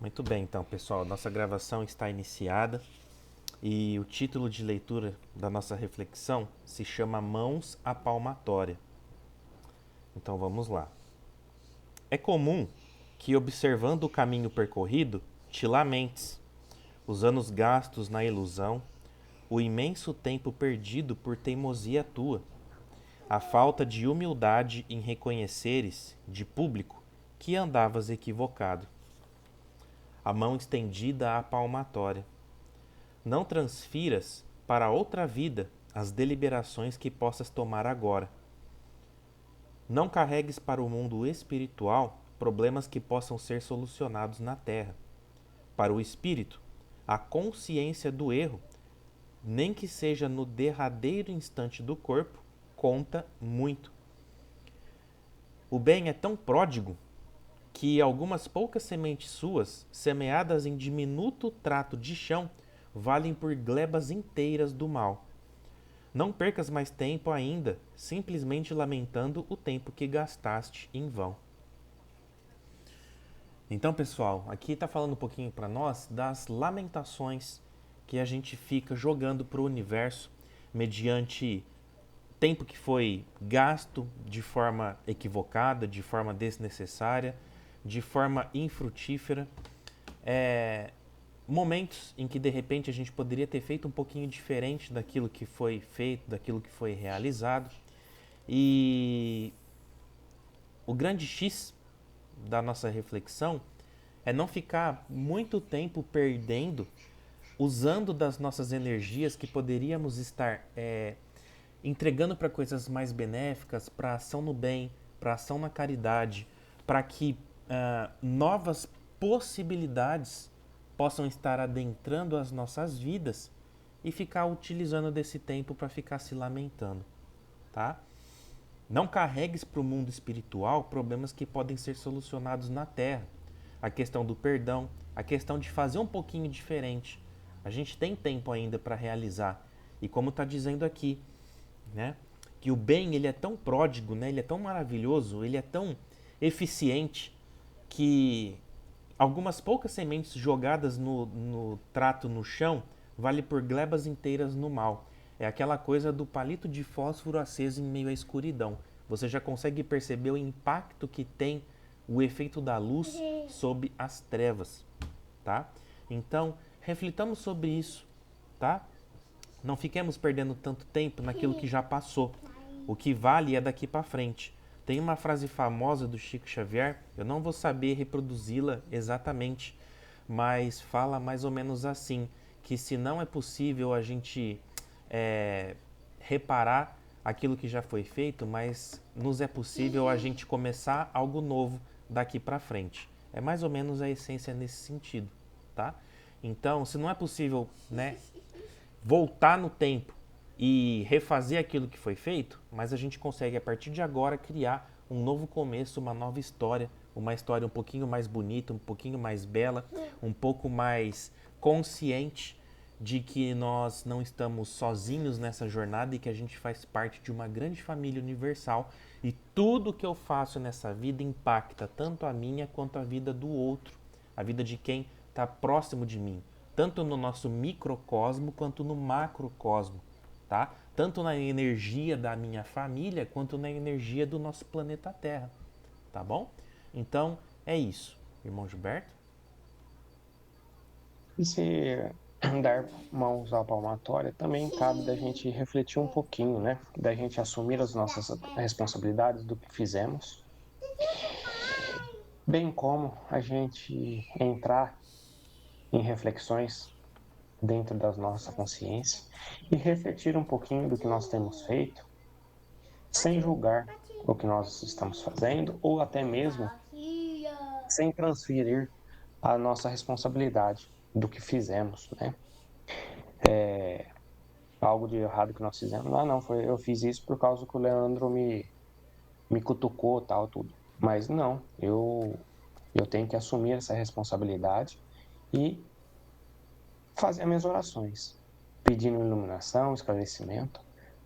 Muito bem, então, pessoal, nossa gravação está iniciada e o título de leitura da nossa reflexão se chama Mãos à Palmatória. Então vamos lá. É comum que, observando o caminho percorrido, te lamentes, os anos gastos na ilusão, o imenso tempo perdido por teimosia tua, a falta de humildade em reconheceres, de público, que andavas equivocado. A mão estendida à palmatória. Não transfiras para outra vida as deliberações que possas tomar agora. Não carregues para o mundo espiritual problemas que possam ser solucionados na Terra. Para o espírito, a consciência do erro, nem que seja no derradeiro instante do corpo, conta muito. O bem é tão pródigo que algumas poucas sementes suas, semeadas em diminuto trato de chão, valem por glebas inteiras do mal. Não percas mais tempo ainda, simplesmente lamentando o tempo que gastaste em vão. Então, pessoal, aqui está falando um pouquinho para nós das lamentações que a gente fica jogando para o universo mediante tempo que foi gasto de forma equivocada, de forma desnecessária, de forma infrutífera. Momentos em que de repente a gente poderia ter feito um pouquinho diferente daquilo que foi feito, daquilo que foi realizado. E o grande X da nossa reflexão é não ficar muito tempo perdendo, usando das nossas energias que poderíamos estar entregando para coisas mais benéficas, para ação no bem, para ação na caridade, para que novas possibilidades possam estar adentrando as nossas vidas e ficar utilizando desse tempo para ficar se lamentando, tá? Não carregues para o mundo espiritual problemas que podem ser solucionados na Terra. A questão do perdão, a questão de fazer um pouquinho diferente. A gente tem tempo ainda para realizar. E como está dizendo aqui, né, que o bem ele é tão pródigo, né, ele é tão maravilhoso, ele é tão eficiente que algumas poucas sementes jogadas no trato no chão vale por glebas inteiras no mal. É aquela coisa do palito de fósforo aceso em meio à escuridão. Você já consegue perceber o impacto que tem o efeito da luz sobre as trevas, tá? Então, reflitamos sobre isso, tá? Não fiquemos perdendo tanto tempo naquilo que já passou. O que vale é daqui para frente. Tem uma frase famosa do Chico Xavier, eu não vou saber reproduzi-la exatamente, mas fala mais ou menos assim, que se não é possível a gente reparar aquilo que já foi feito, mas nos é possível a gente começar algo novo daqui para frente. É mais ou menos a essência nesse sentido, tá? Então, se não é possível, né, voltar no tempo e refazer aquilo que foi feito, mas a gente consegue a partir de agora criar um novo começo, uma nova história, uma história um pouquinho mais bonita, um pouquinho mais bela, um pouco mais consciente de que nós não estamos sozinhos nessa jornada e que a gente faz parte de uma grande família universal e tudo que eu faço nessa vida impacta tanto a minha quanto a vida do outro, a vida de quem está próximo de mim, tanto no nosso microcosmo quanto no macrocosmo, tá? Tanto na energia da minha família quanto na energia do nosso planeta Terra, tá bom? Então é isso, irmão Gilberto. E se dar mãos à palmatória, também cabe da gente refletir um pouquinho, né? Da gente assumir as nossas responsabilidades do que fizemos, bem como a gente entrar em reflexões dentro da nossa consciência e refletir um pouquinho do que nós temos feito, sem julgar o que nós estamos fazendo ou até mesmo sem transferir a nossa responsabilidade do que fizemos, né? Algo de errado que nós fizemos. Ah, não, foi, eu fiz isso por causa que o Leandro me cutucou, tal, tudo. Mas não, eu tenho que assumir essa responsabilidade e fazer as minhas orações, pedindo iluminação, esclarecimento,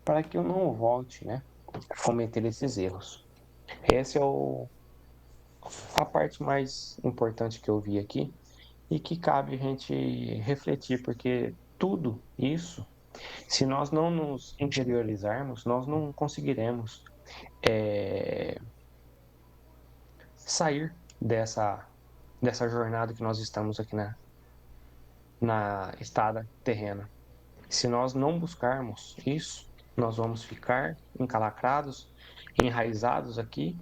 para que eu não volte, né, a cometer esses erros. Essa é a parte mais importante que eu vi aqui e que cabe a gente refletir, porque tudo isso, se nós não nos interiorizarmos, nós não conseguiremos é, sair dessa jornada que nós estamos aqui na estrada terrena. Se nós não buscarmos isso, nós vamos ficar encalacrados, enraizados aqui,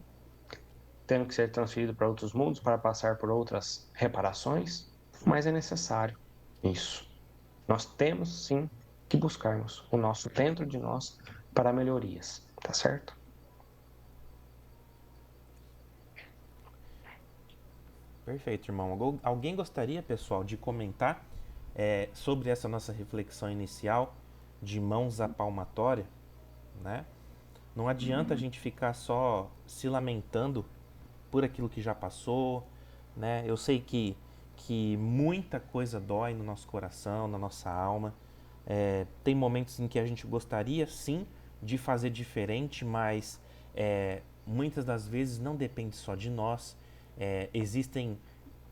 tendo que ser transferido para outros mundos para passar por outras reparações, mas é necessário isso. Nós temos sim que buscarmos o nosso dentro de nós para melhorias, tá certo? Perfeito, irmão. Alguém gostaria, pessoal, de comentar sobre essa nossa reflexão inicial de mãos à palmatória, né? Não adianta a gente ficar só se lamentando por aquilo que já passou, né? Eu sei que muita coisa dói no nosso coração, na nossa alma. Tem momentos em que a gente gostaria, sim, de fazer diferente, mas muitas das vezes não depende só de nós. Existem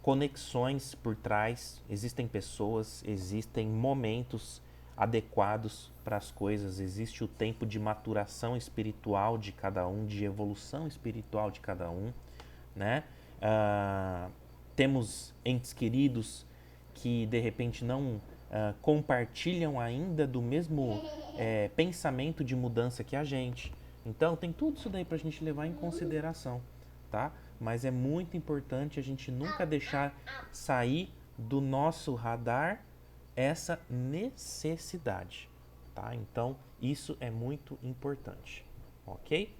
conexões por trás, existem pessoas, existem momentos adequados para as coisas, existe o tempo de maturação espiritual de cada um, de evolução espiritual de cada um, né? Ah, temos entes queridos que de repente não compartilham ainda do mesmo pensamento de mudança que a gente. Então tem tudo isso daí para a gente levar em consideração, tá? Mas é muito importante a gente nunca deixar sair do nosso radar essa necessidade, tá? Então isso é muito importante, ok?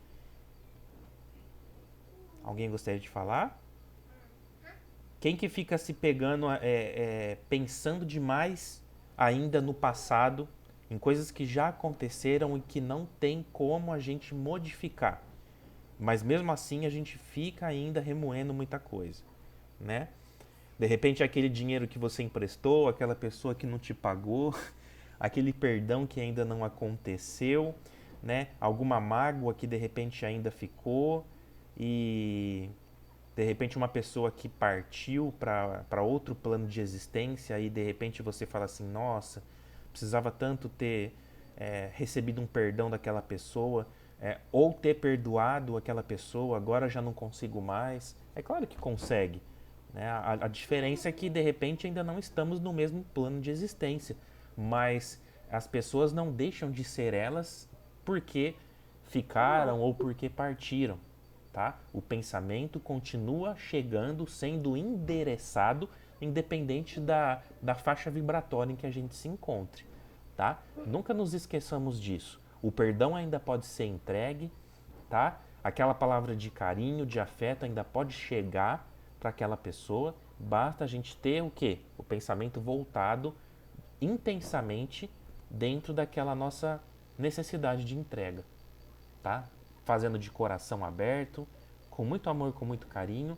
Alguém gostaria de falar? Quem que fica se pegando, pensando demais ainda no passado, em coisas que já aconteceram e que não tem como a gente modificar? Mas mesmo assim a gente fica ainda remoendo muita coisa, né? De repente aquele dinheiro que você emprestou, aquela pessoa que não te pagou, aquele perdão que ainda não aconteceu, né? Alguma mágoa que de repente ainda ficou e de repente uma pessoa que partiu para outro plano de existência e de repente você fala assim, nossa, precisava tanto ter recebido um perdão daquela pessoa, ou ter perdoado aquela pessoa, agora já não consigo mais. É claro que consegue, né? A diferença é que de repente ainda não estamos no mesmo plano de existência, mas as pessoas não deixam de ser elas porque ficaram ou porque partiram, tá? O pensamento continua chegando, sendo endereçado, independente da faixa vibratória em que a gente se encontre, tá? Nunca nos esqueçamos disso. O perdão ainda pode ser entregue, tá? Aquela palavra de carinho, de afeto ainda pode chegar para aquela pessoa. Basta a gente ter o quê? O pensamento voltado intensamente dentro daquela nossa necessidade de entrega, tá? Fazendo de coração aberto, com muito amor, com muito carinho,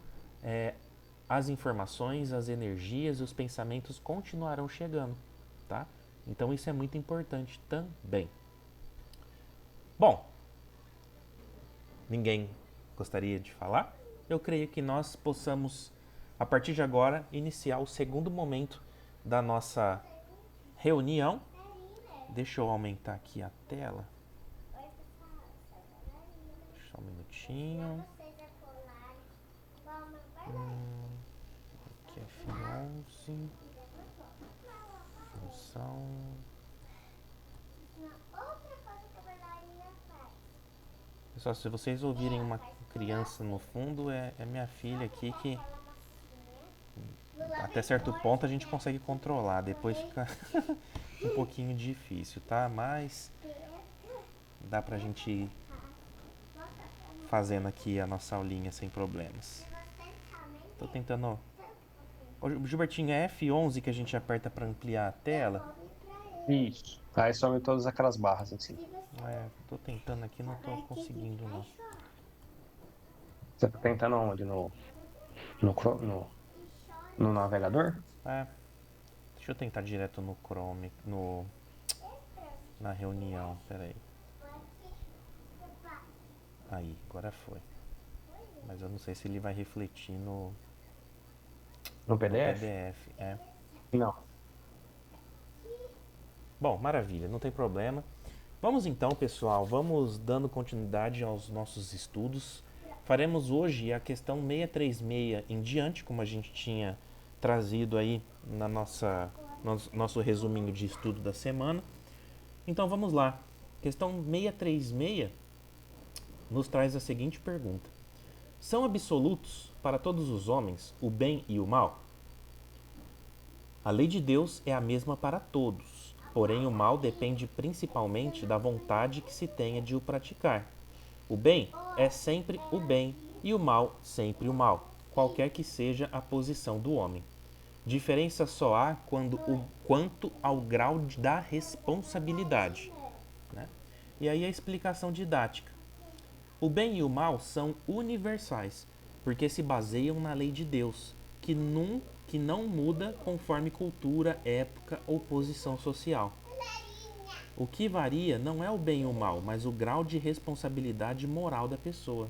as informações, as energias e os pensamentos continuarão chegando, tá? Então isso é muito importante também. Bom, ninguém gostaria de falar? Eu creio que nós possamos, a partir de agora, iniciar o segundo momento da nossa reunião. Deixa eu aumentar aqui a tela. Só um minutinho. Aqui é F11. Função. Pessoal, se vocês ouvirem uma criança no fundo, é minha filha aqui que até certo ponto a gente consegue controlar. Depois fica um pouquinho difícil, tá? Mas dá pra gente ir fazendo aqui a nossa aulinha sem problemas. Tô tentando. Ô, Gilbertinho, é F11 que a gente aperta pra ampliar a tela? Isso. Aí some todas aquelas barras assim. Tô tentando aqui, não tô conseguindo não. Você tá tentando onde? No navegador? É, deixa eu tentar direto no Chrome, na reunião, peraí. Aí, agora foi. Mas eu não sei se ele vai refletir No no PDF? PDF. É. Não. Bom, maravilha, não tem problema. Vamos então, pessoal, vamos dando continuidade aos nossos estudos. Faremos hoje a questão 636 em diante, como a gente tinha trazido aí na nosso resuminho de estudo da semana. Então vamos lá. Questão 636 nos traz a seguinte pergunta: são absolutos para todos os homens o bem e o mal? A lei de Deus é a mesma para todos, porém o mal depende principalmente da vontade que se tenha de o praticar. O bem é sempre o bem e o mal sempre o mal, qualquer que seja a posição do homem. Diferença só há quanto ao grau da responsabilidade. Né? E aí a explicação didática. O bem e o mal são universais, porque se baseiam na lei de Deus, que não muda conforme cultura, época ou posição social. O que varia não é o bem e o mal, mas o grau de responsabilidade moral da pessoa.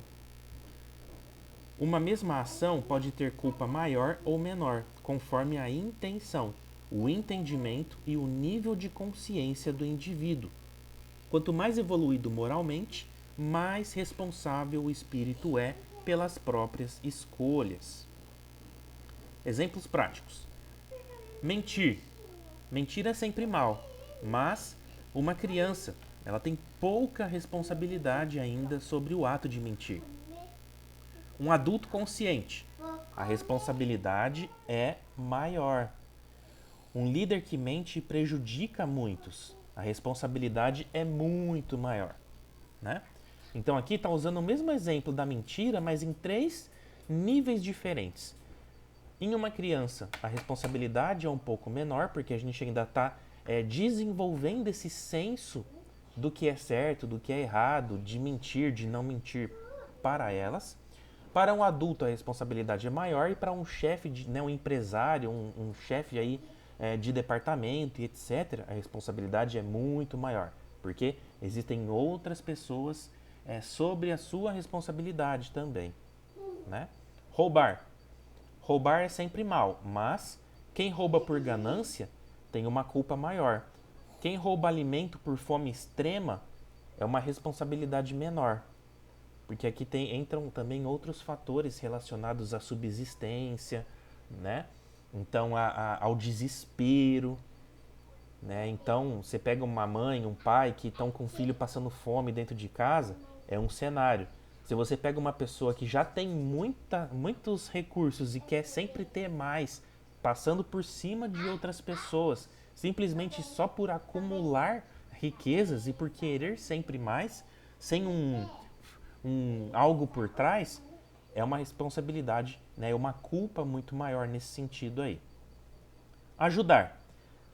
Uma mesma ação pode ter culpa maior ou menor, conforme a intenção, o entendimento e o nível de consciência do indivíduo. Quanto mais evoluído moralmente, mais responsável o espírito é pelas próprias escolhas. Exemplos práticos. Mentir. Mentir é sempre mal, mas uma criança, ela tem pouca responsabilidade ainda sobre o ato de mentir. Um adulto consciente, a responsabilidade é maior. Um líder que mente prejudica muitos, a responsabilidade é muito maior, né? Então aqui está usando o mesmo exemplo da mentira, mas em 3 níveis diferentes. Em uma criança, a responsabilidade é um pouco menor, porque a gente ainda está desenvolvendo esse senso do que é certo, do que é errado, de mentir, de não mentir para elas. Para um adulto, a responsabilidade é maior, e para um chefe, um empresário, um chefe aí de departamento e etc., a responsabilidade é muito maior, porque existem outras pessoas sobre a sua responsabilidade também, né? Roubar. Roubar é sempre mal, mas quem rouba por ganância tem uma culpa maior. Quem rouba alimento por fome extrema é uma responsabilidade menor, porque aqui entram também outros fatores relacionados à subsistência, né? Então ao desespero, né? Então você pega uma mãe, um pai que estão com o filho passando fome dentro de casa, é um cenário. Se você pega uma pessoa que já tem muitos recursos e quer sempre ter mais, passando por cima de outras pessoas, simplesmente só por acumular riquezas e por querer sempre mais, sem algo por trás, é uma responsabilidade, né? É uma culpa muito maior nesse sentido aí. Ajudar.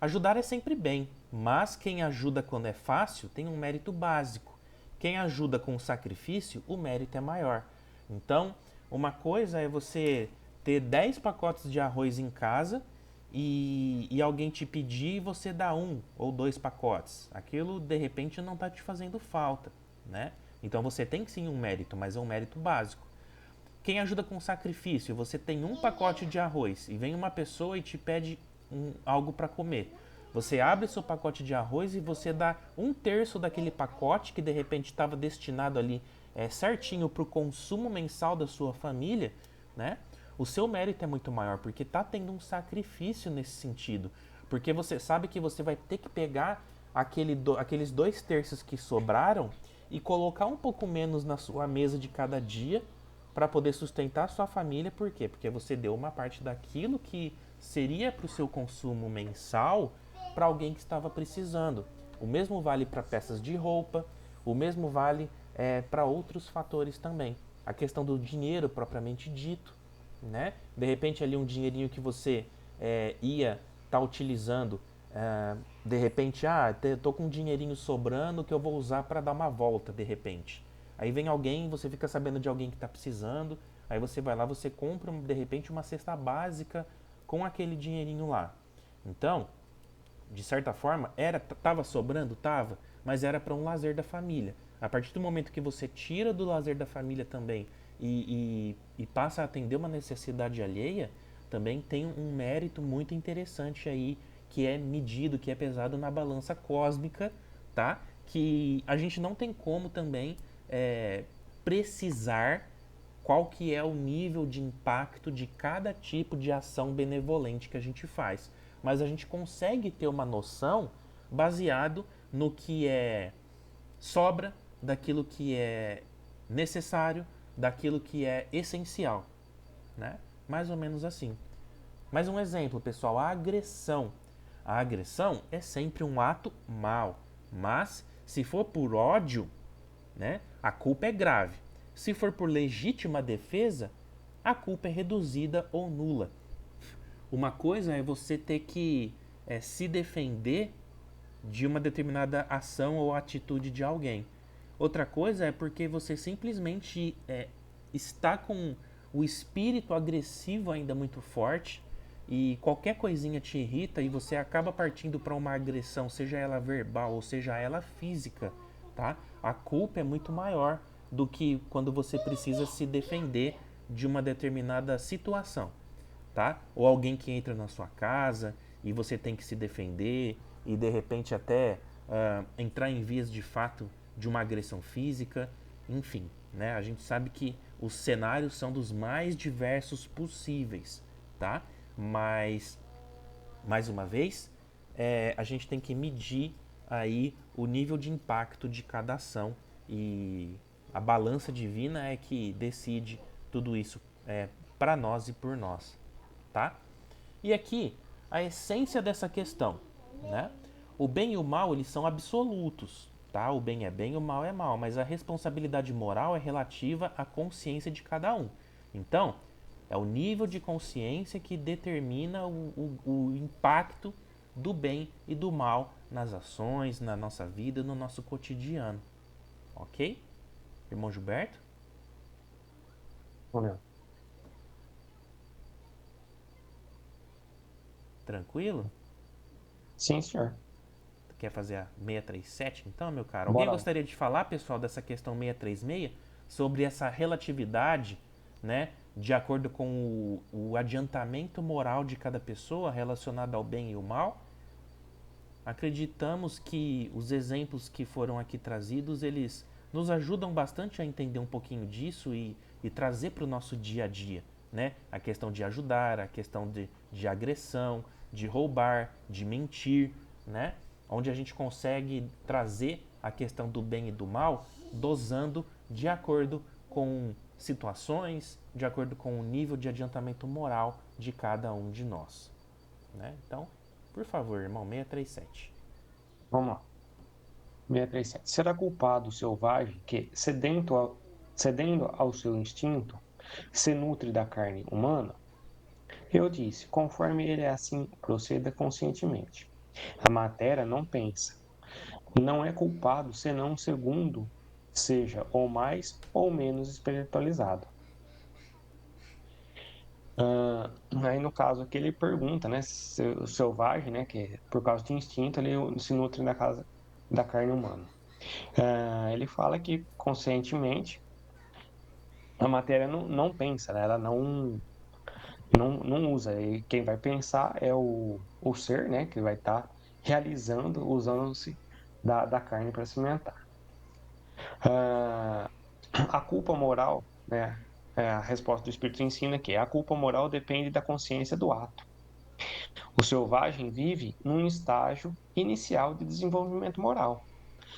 Ajudar é sempre bem, mas quem ajuda quando é fácil tem um mérito básico. Quem ajuda com sacrifício, o mérito é maior. Então, uma coisa é você ter 10 pacotes de arroz em casa e alguém te pedir e você dá 1 ou 2 pacotes. Aquilo, de repente, não está te fazendo falta, né? Então, você tem sim um mérito, mas é um mérito básico. Quem ajuda com sacrifício, você tem 1 pacote de arroz e vem uma pessoa e te pede algo para comer. Você abre seu pacote de arroz e você dá 1/3 daquele pacote que de repente estava destinado ali certinho para o consumo mensal da sua família, né? O seu mérito é muito maior porque está tendo um sacrifício nesse sentido. Porque você sabe que você vai ter que pegar aqueles 2/3 que sobraram e colocar um pouco menos na sua mesa de cada dia para poder sustentar a sua família. Por quê? Porque você deu uma parte daquilo que seria para o seu consumo mensal para alguém que estava precisando. O mesmo vale para peças de roupa, o mesmo vale para outros fatores também. A questão do dinheiro propriamente dito, né? De repente ali um dinheirinho que você ia estar utilizando, de repente, tô com um dinheirinho sobrando que eu vou usar para dar uma volta, de repente. Aí vem alguém, você fica sabendo de alguém que está precisando, aí você vai lá, você compra de repente uma cesta básica com aquele dinheirinho lá. Então, de certa forma, tava sobrando, tava, mas era para um lazer da família. A partir do momento que você tira do lazer da família também e passa a atender uma necessidade alheia, também tem um mérito muito interessante aí, que é medido, que é pesado na balança cósmica, tá? Que a gente não tem como também precisar qual que é o nível de impacto de cada tipo de ação benevolente que a gente faz. Mas a gente consegue ter uma noção baseado no que é sobra, daquilo que é necessário, daquilo que é essencial, né? Mais ou menos assim. Mais um exemplo, pessoal, a agressão. A agressão é sempre um ato mau, mas se for por ódio, né, a culpa é grave. Se for por legítima defesa, a culpa é reduzida ou nula. Uma coisa é você ter que se defender de uma determinada ação ou atitude de alguém. Outra coisa é porque você simplesmente está com o espírito agressivo ainda muito forte e qualquer coisinha te irrita e você acaba partindo para uma agressão, seja ela verbal ou seja ela física, tá? A culpa é muito maior do que quando você precisa se defender de uma determinada situação, tá? Ou alguém que entra na sua casa e você tem que se defender e de repente até entrar em vias de fato de uma agressão física, enfim, né? A gente sabe que os cenários são dos mais diversos possíveis, tá? Mas mais uma vez, a gente tem que medir aí o nível de impacto de cada ação e a balança divina é que decide tudo isso para nós e por nós, tá? E aqui a essência dessa questão, né? O bem e o mal eles são absolutos, tá? O bem é bem, o mal é mal, mas a responsabilidade moral é relativa à consciência de cada um. Então, é o nível de consciência que determina o impacto do bem e do mal nas ações, na nossa vida, no nosso cotidiano. Ok? Irmão Gilberto? Não. Tranquilo? Sim, senhor. Quer fazer a 637 então, meu caro? Alguém Bora lá. gostaria de falar, pessoal, dessa questão 636? Sobre essa relatividade, né? De acordo com o adiantamento moral de cada pessoa relacionado ao bem e o mal? Acreditamos que os exemplos que foram aqui trazidos, eles nos ajudam bastante a entender um pouquinho disso e trazer para o nosso dia a dia, né? A questão de ajudar, a questão de agressão, de roubar, de mentir, né? Onde a gente consegue trazer a questão do bem e do mal, dosando de acordo com situações, de acordo com o nível de adiantamento moral de cada um de nós, né? Então, por favor, irmão, 637. Vamos lá. 637. Será culpado o selvagem que, cedendo ao seu instinto, se nutre da carne humana? Eu disse, conforme ele assim proceda conscientemente. A matéria não pensa. Não é culpado senão segundo seja ou mais ou menos espiritualizado. Aí no caso aqui ele pergunta, né, se o selvagem, né, que por causa de instinto ele se nutre da carne humana. Ele fala que conscientemente a matéria não pensa, né, ela não usa. E quem vai pensar é o ser, né, que vai estar realizando, usando-se da carne para se alimentar. Ah, a culpa moral, né, a resposta do Espírito ensina que a culpa moral depende da consciência do ato. O selvagem vive num estágio inicial de desenvolvimento moral.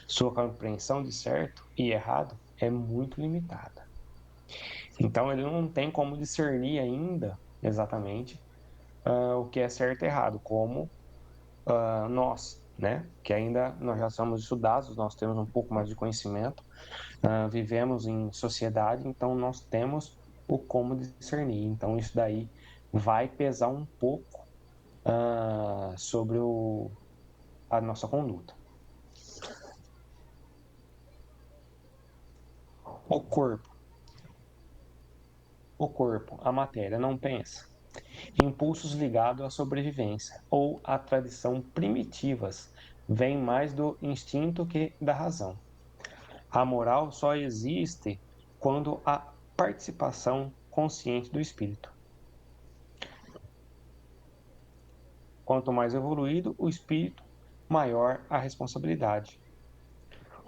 Sua compreensão de certo e errado é muito limitada. Então, ele não tem como discernir ainda exatamente o que é certo e errado, como nós, né? Que ainda nós já somos estudados, nós temos um pouco mais de conhecimento, vivemos em sociedade, então nós temos o como discernir. Então, isso daí vai pesar um pouco sobre a nossa conduta. O corpo. O corpo, a matéria, não pensa. Impulsos ligados à sobrevivência ou à tradição primitivas vêm mais do instinto que da razão. A moral só existe quando há participação consciente do espírito. quanto mais evoluído o espírito, maior a responsabilidade.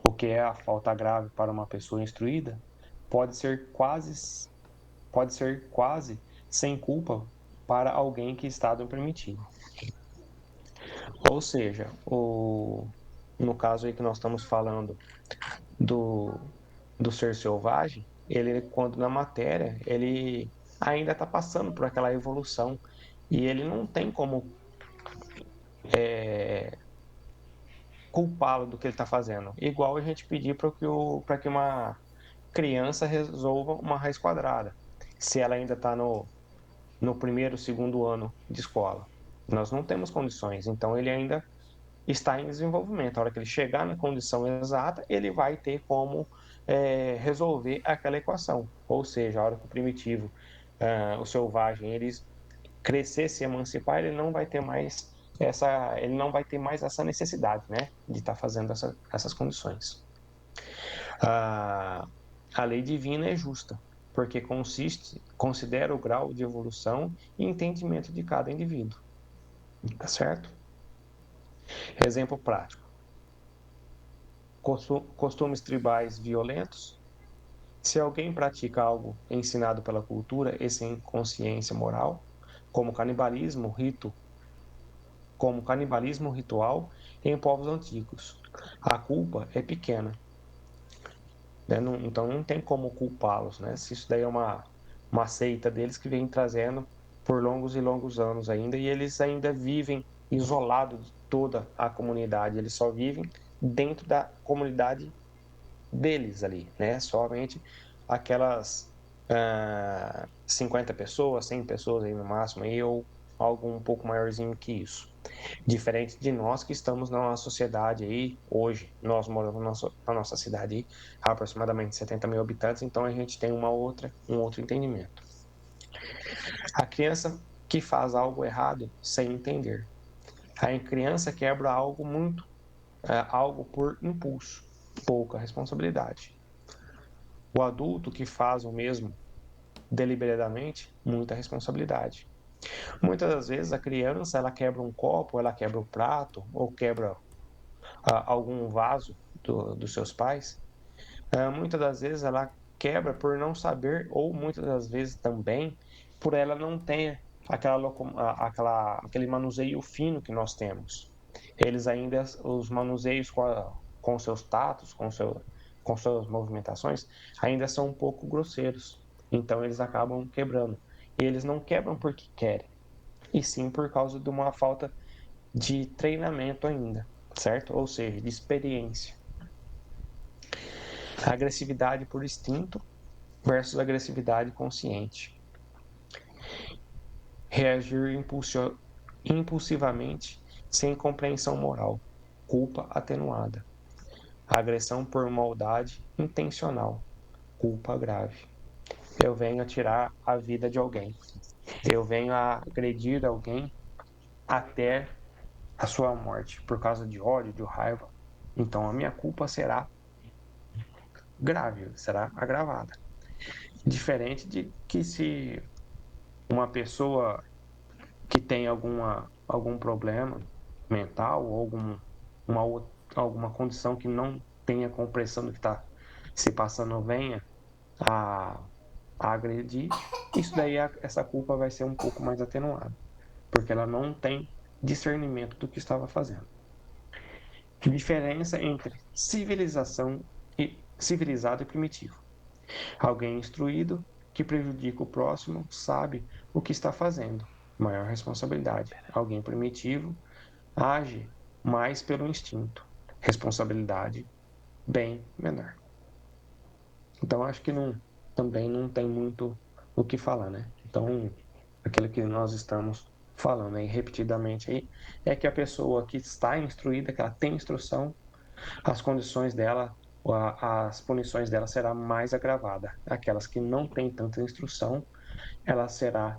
O que é a falta grave para uma pessoa instruída pode ser quase sem culpa para alguém que está no primitivo. Ou seja, no caso aí que nós estamos falando do, do ser selvagem, ele, quando na matéria, ele ainda está passando por aquela evolução e ele não tem como culpá-lo do que ele está fazendo. Igual a gente pedir para que uma criança resolva uma raiz quadrada, se ela ainda está no primeiro, segundo ano de escola. Nós não temos condições, então ele ainda está em desenvolvimento. A hora que ele chegar na condição exata, ele vai ter como resolver aquela equação. Ou seja, a hora que o primitivo, o selvagem, ele crescer, se emancipar, ele não vai ter mais essa necessidade, né, de estar fazendo essas condições. A lei divina é justa, porque considera o grau de evolução e entendimento de cada indivíduo. Tá certo? Exemplo prático. Costumes tribais violentos. Se alguém pratica algo ensinado pela cultura e sem consciência moral, como canibalismo ritual em povos antigos, a culpa é pequena, né? Então não tem como culpá-los, né? Se isso daí é uma seita deles que vem trazendo por longos e longos anos ainda, e eles ainda vivem isolados de toda a comunidade, eles só vivem dentro da comunidade deles ali, né? Somente aquelas 50 pessoas, 100 pessoas aí no máximo, aí, ou algo um pouco maiorzinho que isso. Diferente de nós que estamos na sociedade aí, hoje, nós moramos na nossa cidade aí, aproximadamente 70 mil habitantes, então a gente tem um outro entendimento. A criança que faz algo errado sem entender. A criança quebra algo por impulso, pouca responsabilidade. O adulto que faz o mesmo deliberadamente, muita responsabilidade. Muitas das vezes a criança ela quebra um copo, ela quebra o prato ou quebra algum vaso dos seus pais. Muitas das vezes ela quebra por não saber ou muitas das vezes também por ela não ter aquele manuseio fino que nós temos. Eles ainda, os manuseios com seus tatos, com suas movimentações, ainda são um pouco grosseiros. Então eles acabam quebrando. E eles não quebram porque querem, e sim por causa de uma falta de treinamento ainda, certo? Ou seja, de experiência. Agressividade por instinto versus agressividade consciente. Reagir impulsivamente sem compreensão moral. Culpa atenuada. Agressão por maldade intencional. Culpa grave. Eu venho a tirar a vida de alguém. Eu venho a agredir alguém até a sua morte por causa de ódio, de raiva. Então a minha culpa será grave, será agravada. Diferente de que se uma pessoa que tem algum problema mental ou alguma condição que não tenha compreensão do que está se passando venha a, a agredir, isso daí, essa culpa vai ser um pouco mais atenuada, porque ela não tem discernimento do que estava fazendo. Diferença entre civilizado e primitivo. Alguém instruído que prejudica o próximo sabe o que está fazendo, maior responsabilidade. Alguém primitivo age mais pelo instinto, responsabilidade bem menor. Então acho que também não tem muito o que falar, né? Então aquilo que nós estamos falando aí repetidamente aí é que a pessoa que está instruída, que ela tem instrução, as condições dela, as punições dela será mais agravada. Aquelas que não têm tanta instrução, ela será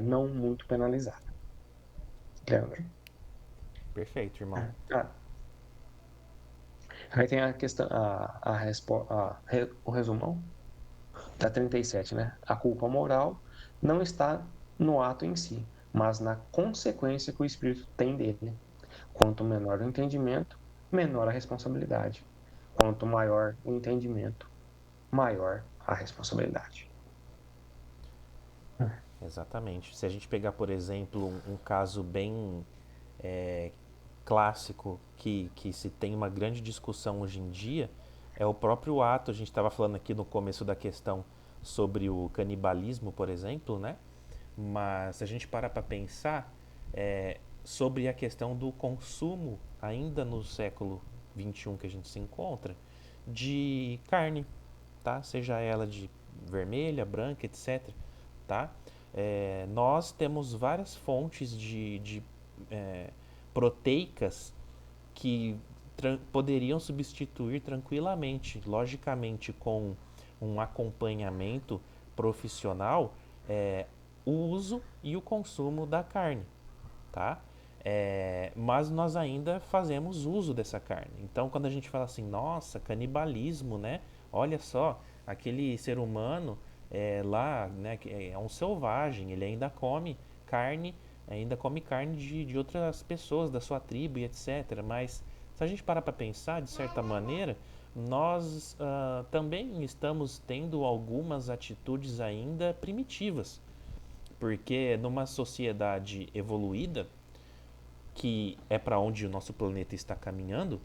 não muito penalizada. Leandro. Perfeito, irmão. Aí tem a questão, o resumão da 37, né? A culpa moral não está no ato em si, mas na consequência que o espírito tem dele. Quanto menor o entendimento, menor a responsabilidade. Quanto maior o entendimento, maior a responsabilidade. Exatamente. Se a gente pegar, por exemplo, um caso bem é, clássico que se tem uma grande discussão hoje em dia, é o próprio ato. A gente estava falando aqui no começo da questão sobre o canibalismo, por exemplo, né? Mas se a gente parar para pensar sobre a questão do consumo, ainda no século XXI que a gente se encontra, de carne, tá? Seja ela de vermelha, branca, etc. Tá? Nós temos várias fontes de proteicas que poderiam substituir tranquilamente, logicamente com um acompanhamento profissional, o uso e o consumo da carne, tá? Mas nós ainda fazemos uso dessa carne. Então, quando a gente fala assim, nossa, canibalismo, né? Olha só, aquele ser humano lá, né, que é um selvagem, ele ainda come carne de outras pessoas da sua tribo e etc. Mas se a gente parar para pensar, de certa maneira, nós também estamos tendo algumas atitudes ainda primitivas, porque numa sociedade evoluída, que é para onde o nosso planeta está caminhando,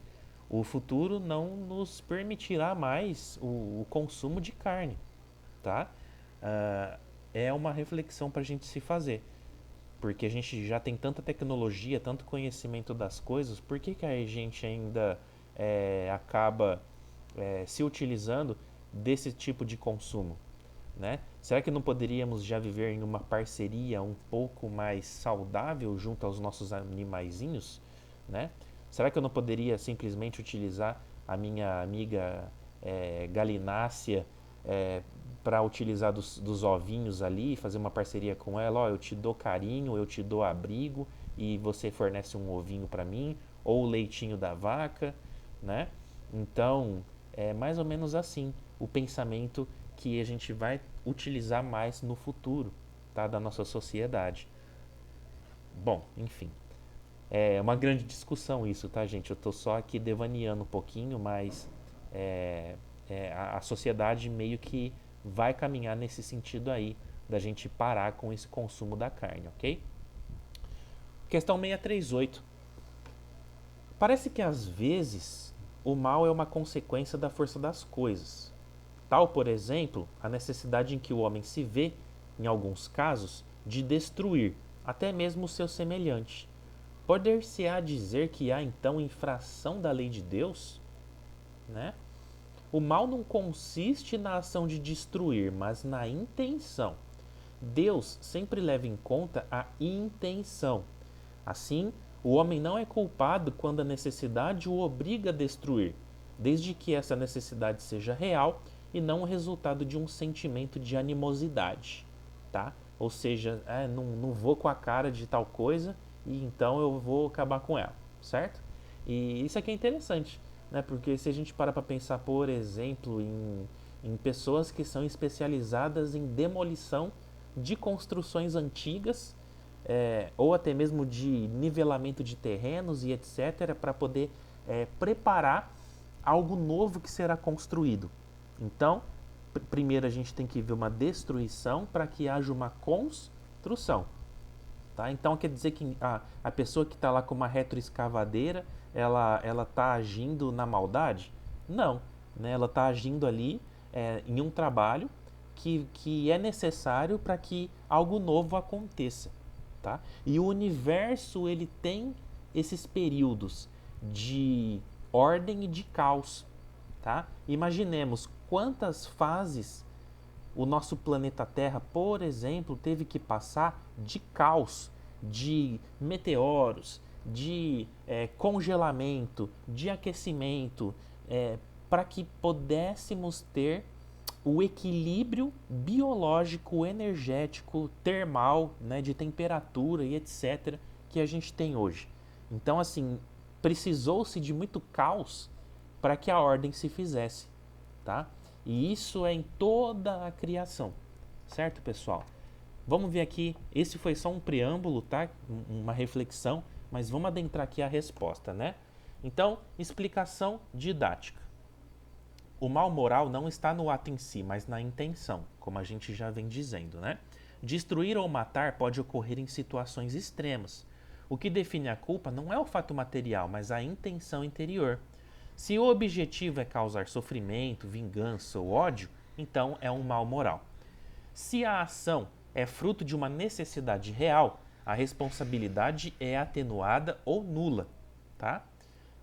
o futuro não nos permitirá mais o consumo de carne, tá? É uma reflexão para a gente se fazer, porque a gente já tem tanta tecnologia, tanto conhecimento das coisas, por que a gente ainda acaba se utilizando desse tipo de consumo? Né? Será que não poderíamos já viver em uma parceria um pouco mais saudável junto aos nossos animaizinhos? Né? Será que eu não poderia simplesmente utilizar a minha amiga galinácea para utilizar dos ovinhos ali, fazer uma parceria com ela? Ó, eu te dou carinho, eu te dou abrigo e você fornece um ovinho para mim, ou o leitinho da vaca, né? Então, é mais ou menos assim o pensamento que a gente vai utilizar mais no futuro, tá? Da nossa sociedade. Bom, enfim. É uma grande discussão isso, tá, gente? Eu tô só aqui devaneando um pouquinho, mas é, a sociedade meio que vai caminhar nesse sentido aí, da gente parar com esse consumo da carne, ok? Questão 638. Parece que às vezes o mal é uma consequência da força das coisas. Tal, por exemplo, a necessidade em que o homem se vê, em alguns casos, de destruir até mesmo o seu semelhante. Poder-se-á dizer que há então infração da lei de Deus? Né? O mal não consiste na ação de destruir, mas na intenção. Deus sempre leva em conta a intenção. Assim, o homem não é culpado quando a necessidade o obriga a destruir, desde que essa necessidade seja real e não o resultado de um sentimento de animosidade, tá? Ou seja, não vou com a cara de tal coisa e então eu vou acabar com ela, certo? E isso aqui é interessante, né? Porque se a gente para pensar, por exemplo, em pessoas que são especializadas em demolição de construções antigas, ou até mesmo de nivelamento de terrenos e etc., para poder preparar algo novo que será construído. Então, primeiro a gente tem que ver uma destruição para que haja uma construção. Tá? Então quer dizer que a pessoa que está lá com uma retroescavadeira, ela está agindo na maldade? Não, né? Ela está agindo ali em um trabalho que é necessário para que algo novo aconteça. Tá? E o universo ele tem esses períodos de ordem e de caos. Tá? Imaginemos quantas fases o nosso planeta Terra, por exemplo, teve que passar de caos, de meteoros, de congelamento, de aquecimento, para que pudéssemos ter o equilíbrio biológico, energético, termal, né, de temperatura e etc. que a gente tem hoje. Então, assim, precisou-se de muito caos para que a ordem se fizesse, tá? E isso é em toda a criação, certo, pessoal? Vamos ver aqui, esse foi só um preâmbulo, tá? Uma reflexão, mas vamos adentrar aqui a resposta, né? Então, explicação didática. O mal moral não está no ato em si, mas na intenção, como a gente já vem dizendo, né? Destruir ou matar pode ocorrer em situações extremas. O que define a culpa não é o fato material, mas a intenção interior. Se o objetivo é causar sofrimento, vingança ou ódio, então é um mal moral. Se a ação é fruto de uma necessidade real, a responsabilidade é atenuada ou nula, tá?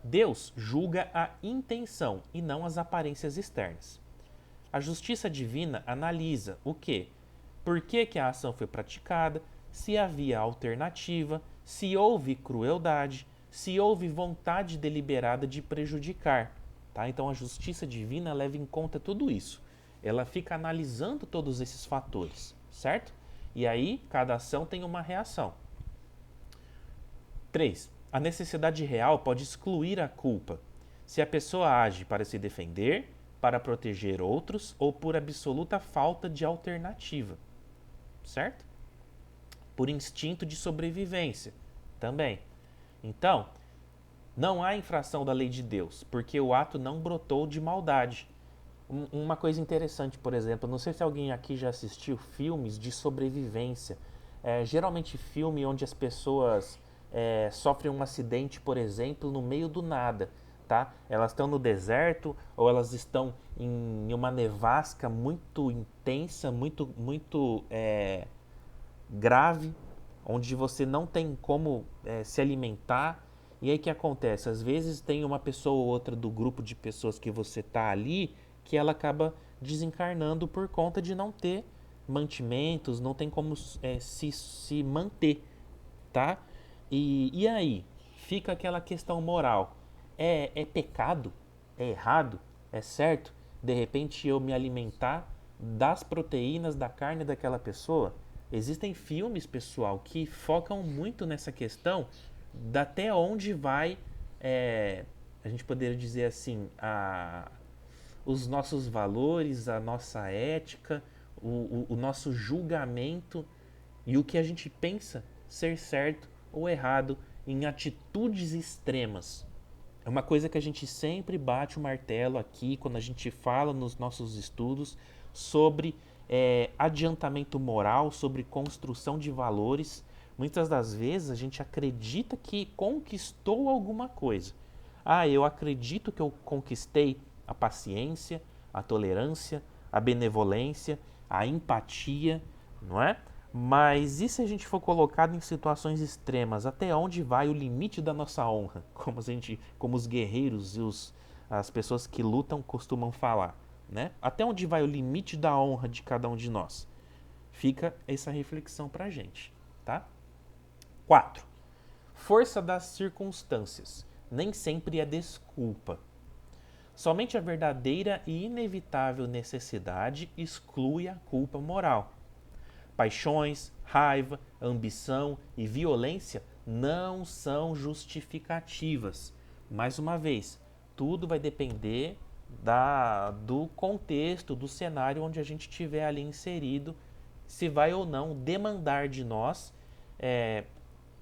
Deus julga a intenção e não as aparências externas. A justiça divina analisa o quê? Por que a ação foi praticada, se havia alternativa, se houve crueldade, se houve vontade deliberada de prejudicar. Tá? Então a justiça divina leva em conta tudo isso. Ela fica analisando todos esses fatores, certo? E aí cada ação tem uma reação. 3. A necessidade real pode excluir a culpa. Se a pessoa age para se defender, para proteger outros ou por absoluta falta de alternativa, certo? Por instinto de sobrevivência, também. Então, não há infração da lei de Deus, porque o ato não brotou de maldade. Uma coisa interessante, por exemplo, não sei se alguém aqui já assistiu filmes de sobrevivência. Geralmente filme onde as pessoas sofrem um acidente, por exemplo, no meio do nada. Tá? Elas estão no deserto ou elas estão em uma nevasca muito intensa, muito grave, onde você não tem como se alimentar. E aí o que acontece? Às vezes tem uma pessoa ou outra do grupo de pessoas que você tá ali que ela acaba desencarnando por conta de não ter mantimentos, não tem como se manter, tá? E aí fica aquela questão moral. É pecado? É errado? É certo? De repente eu me alimentar das proteínas da carne daquela pessoa? Existem filmes, pessoal, que focam muito nessa questão da até onde vai, a gente poderia dizer assim, os nossos valores, a nossa ética, o nosso julgamento e o que a gente pensa ser certo ou errado em atitudes extremas. É uma coisa que a gente sempre bate o martelo aqui quando a gente fala nos nossos estudos sobre adiantamento moral, sobre construção de valores. Muitas das vezes a gente acredita que conquistou alguma coisa. Ah, eu acredito que eu conquistei a paciência, a tolerância, a benevolência, a empatia, não é? Mas e se a gente for colocado em situações extremas? Até onde vai o limite da nossa honra? Como os guerreiros e as pessoas que lutam costumam falar, né? Até onde vai o limite da honra de cada um de nós? Fica essa reflexão pra gente, tá? 4. Força das circunstâncias. Nem sempre é desculpa. Somente a verdadeira e inevitável necessidade exclui a culpa moral. Paixões, raiva, ambição e violência não são justificativas. Mais uma vez, tudo vai depender do contexto, do cenário onde a gente estiver ali inserido, se vai ou não demandar de nós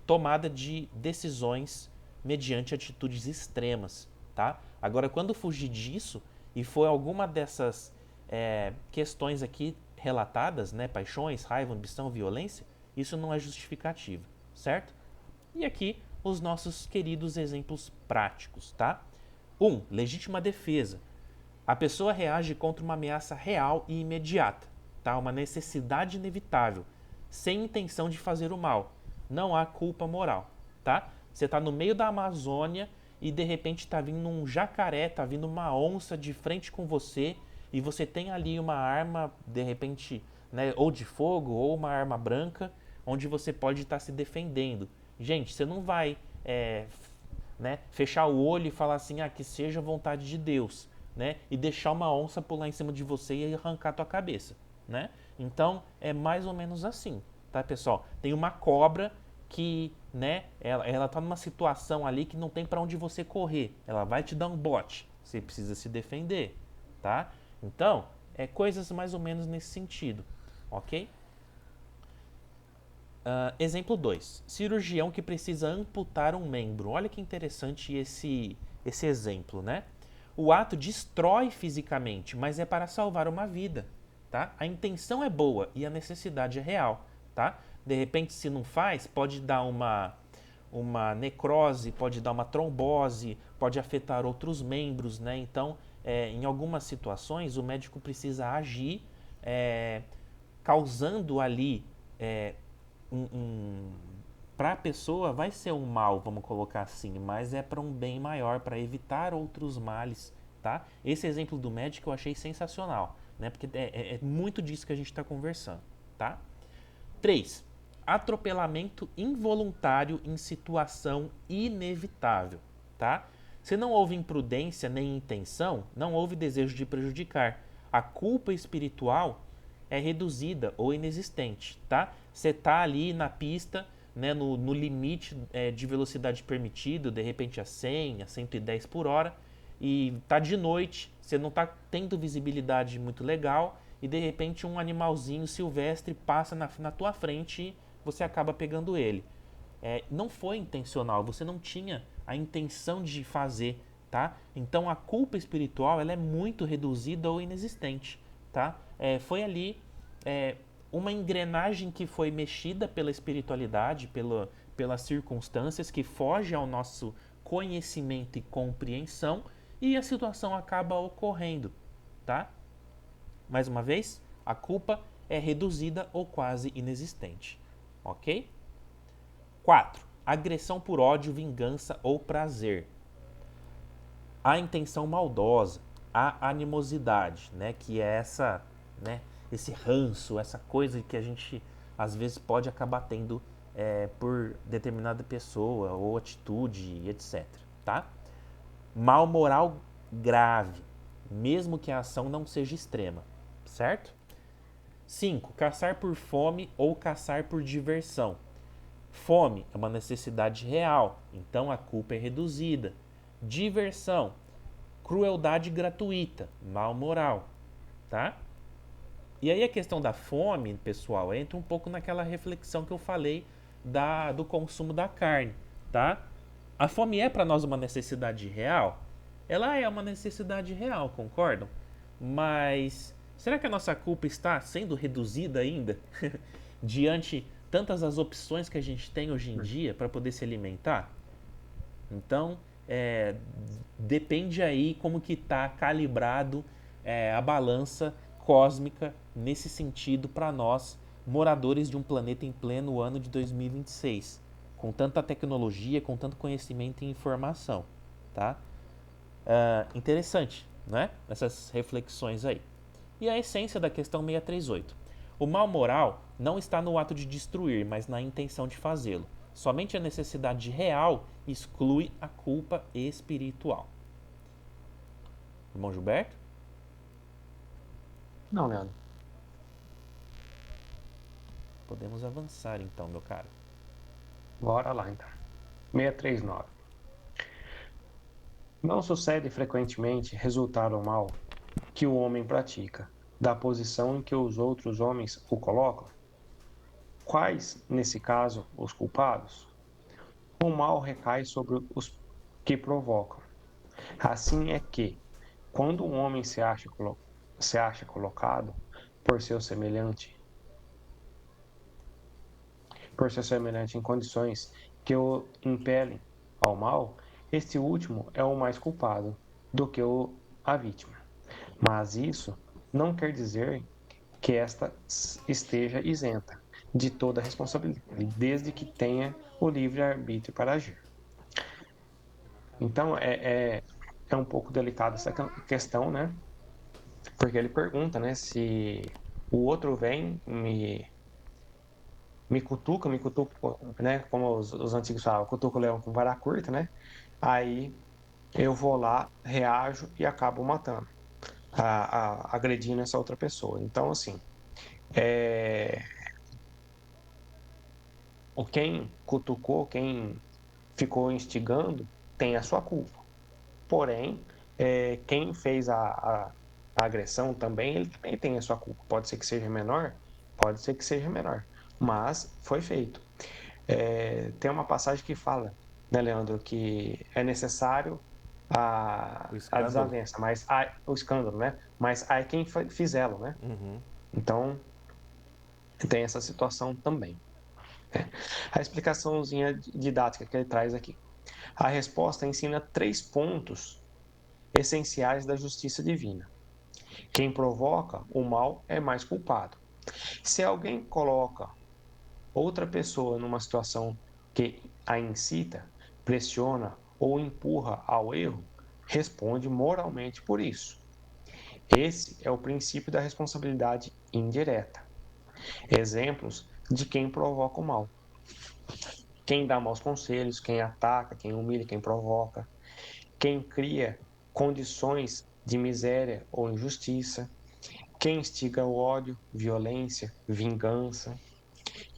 tomada de decisões mediante atitudes extremas, tá? Agora, quando fugir disso e for alguma dessas questões aqui relatadas, né, paixões, raiva, ambição, violência, isso não é justificativa, certo? E aqui os nossos queridos exemplos práticos, tá? 1. Legítima defesa. A pessoa reage contra uma ameaça real e imediata, tá? Uma necessidade inevitável, sem intenção de fazer o mal. Não há culpa moral, tá? Você está no meio da Amazônia e de repente está vindo um jacaré, está vindo uma onça de frente com você e você tem ali uma arma, de repente, né, ou de fogo ou uma arma branca, onde você pode estar se defendendo. Gente, você não vai né, fechar o olho e falar assim, que seja vontade de Deus, né, e deixar uma onça pular em cima de você e arrancar a tua cabeça, né? Então, é mais ou menos assim, tá, pessoal? Tem uma cobra que, né, ela tá numa situação ali que não tem para onde você correr. Ela vai te dar um bote. Você precisa se defender, tá? Então, coisas mais ou menos nesse sentido, ok? Exemplo 2. Cirurgião que precisa amputar um membro. Olha que interessante esse exemplo, né? O ato destrói fisicamente, mas é para salvar uma vida, tá? A intenção é boa e a necessidade é real, tá? De repente, se não faz, pode dar uma necrose, pode dar uma trombose, pode afetar outros membros, né? Então, em algumas situações, o médico precisa agir, causando ali para a pessoa vai ser um mal, vamos colocar assim, mas é para um bem maior, para evitar outros males, tá? Esse exemplo do médico eu achei sensacional, né? Porque é muito disso que a gente está conversando, tá? 3. Atropelamento involuntário em situação inevitável, tá? Se não houve imprudência nem intenção, não houve desejo de prejudicar. A culpa espiritual é reduzida ou inexistente, tá? Você tá ali na pista, né, no limite de velocidade permitido, de repente a 100, a 110 por hora, e tá de noite, você não tá tendo visibilidade muito legal, e de repente um animalzinho silvestre passa na tua frente e você acaba pegando ele. Não foi intencional, você não tinha a intenção de fazer, tá? Então a culpa espiritual ela é muito reduzida ou inexistente, tá? Foi ali uma engrenagem que foi mexida pela espiritualidade, pelas circunstâncias que foge ao nosso conhecimento e compreensão e a situação acaba ocorrendo, tá? Mais uma vez, a culpa é reduzida ou quase inexistente, ok? 4. Agressão por ódio, vingança ou prazer. A intenção maldosa, a animosidade, né, que é né, esse ranço, essa coisa que a gente às vezes pode acabar tendo por determinada pessoa ou atitude, etc. Tá? Mal moral grave, mesmo que a ação não seja extrema, certo? 5. Caçar por fome ou caçar por diversão. Fome é uma necessidade real, então a culpa é reduzida. Diversão, crueldade gratuita, mal moral, tá? E aí a questão da fome, pessoal, entra um pouco naquela reflexão que eu falei do consumo da carne, tá? A fome é para nós uma necessidade real? Ela é uma necessidade real, concordam? Mas será que a nossa culpa está sendo reduzida ainda diante tantas as opções que a gente tem hoje em dia para poder se alimentar? Então, depende aí como que está calibrado a balança cósmica nesse sentido para nós, moradores de um planeta em pleno ano de 2026, com tanta tecnologia, com tanto conhecimento e informação, tá? Interessante, né? Essas reflexões aí. E a essência da questão 638. O mal moral não está no ato de destruir, mas na intenção de fazê-lo. Somente a necessidade real exclui a culpa espiritual. Irmão Gilberto? Não, Leandro. Podemos avançar então, meu caro. Bora lá, então. 639. Não sucede frequentemente resultado mal que o homem pratica, da posição em que os outros homens o colocam? Quais, nesse caso, os culpados? O mal recai sobre os que provocam. Assim é que, quando um homem se acha colocado por seu semelhante em condições que o impelem ao mal, este último é o mais culpado do que a vítima. Mas isso não quer dizer que esta esteja isenta de toda responsabilidade, desde que tenha o livre-arbítrio para agir. Então, é um pouco delicada essa questão, né? Porque ele pergunta, né, se o outro vem, me cutuca, né? Como os antigos falavam, cutuca o leão com vara curta, né? Aí eu vou lá, reajo e acabo matando, agredindo essa outra pessoa. Então, assim, é, quem cutucou, quem ficou instigando, tem a sua culpa. Porém, quem fez a agressão também, ele também tem a sua culpa. Pode ser que seja menor, pode ser que seja menor. mas foi feito. Tem uma passagem que fala, né, Leandro, que é necessário O a escândalo. desavença, mas o escândalo, né? Mas aí quem fizê-lo, né? Então, tem essa situação também. Né? A explicaçãozinha didática que ele traz aqui. A resposta ensina 3 pontos essenciais da justiça divina. Quem provoca o mal é mais culpado. Se alguém coloca outra pessoa numa situação que a incita, pressiona ou empurra ao erro, responde moralmente por isso. Esse é o princípio da responsabilidade indireta. Exemplos de quem provoca o mal. Quem dá maus conselhos, quem ataca, quem humilha, quem provoca, quem cria condições de miséria ou injustiça, quem instiga o ódio, violência, vingança,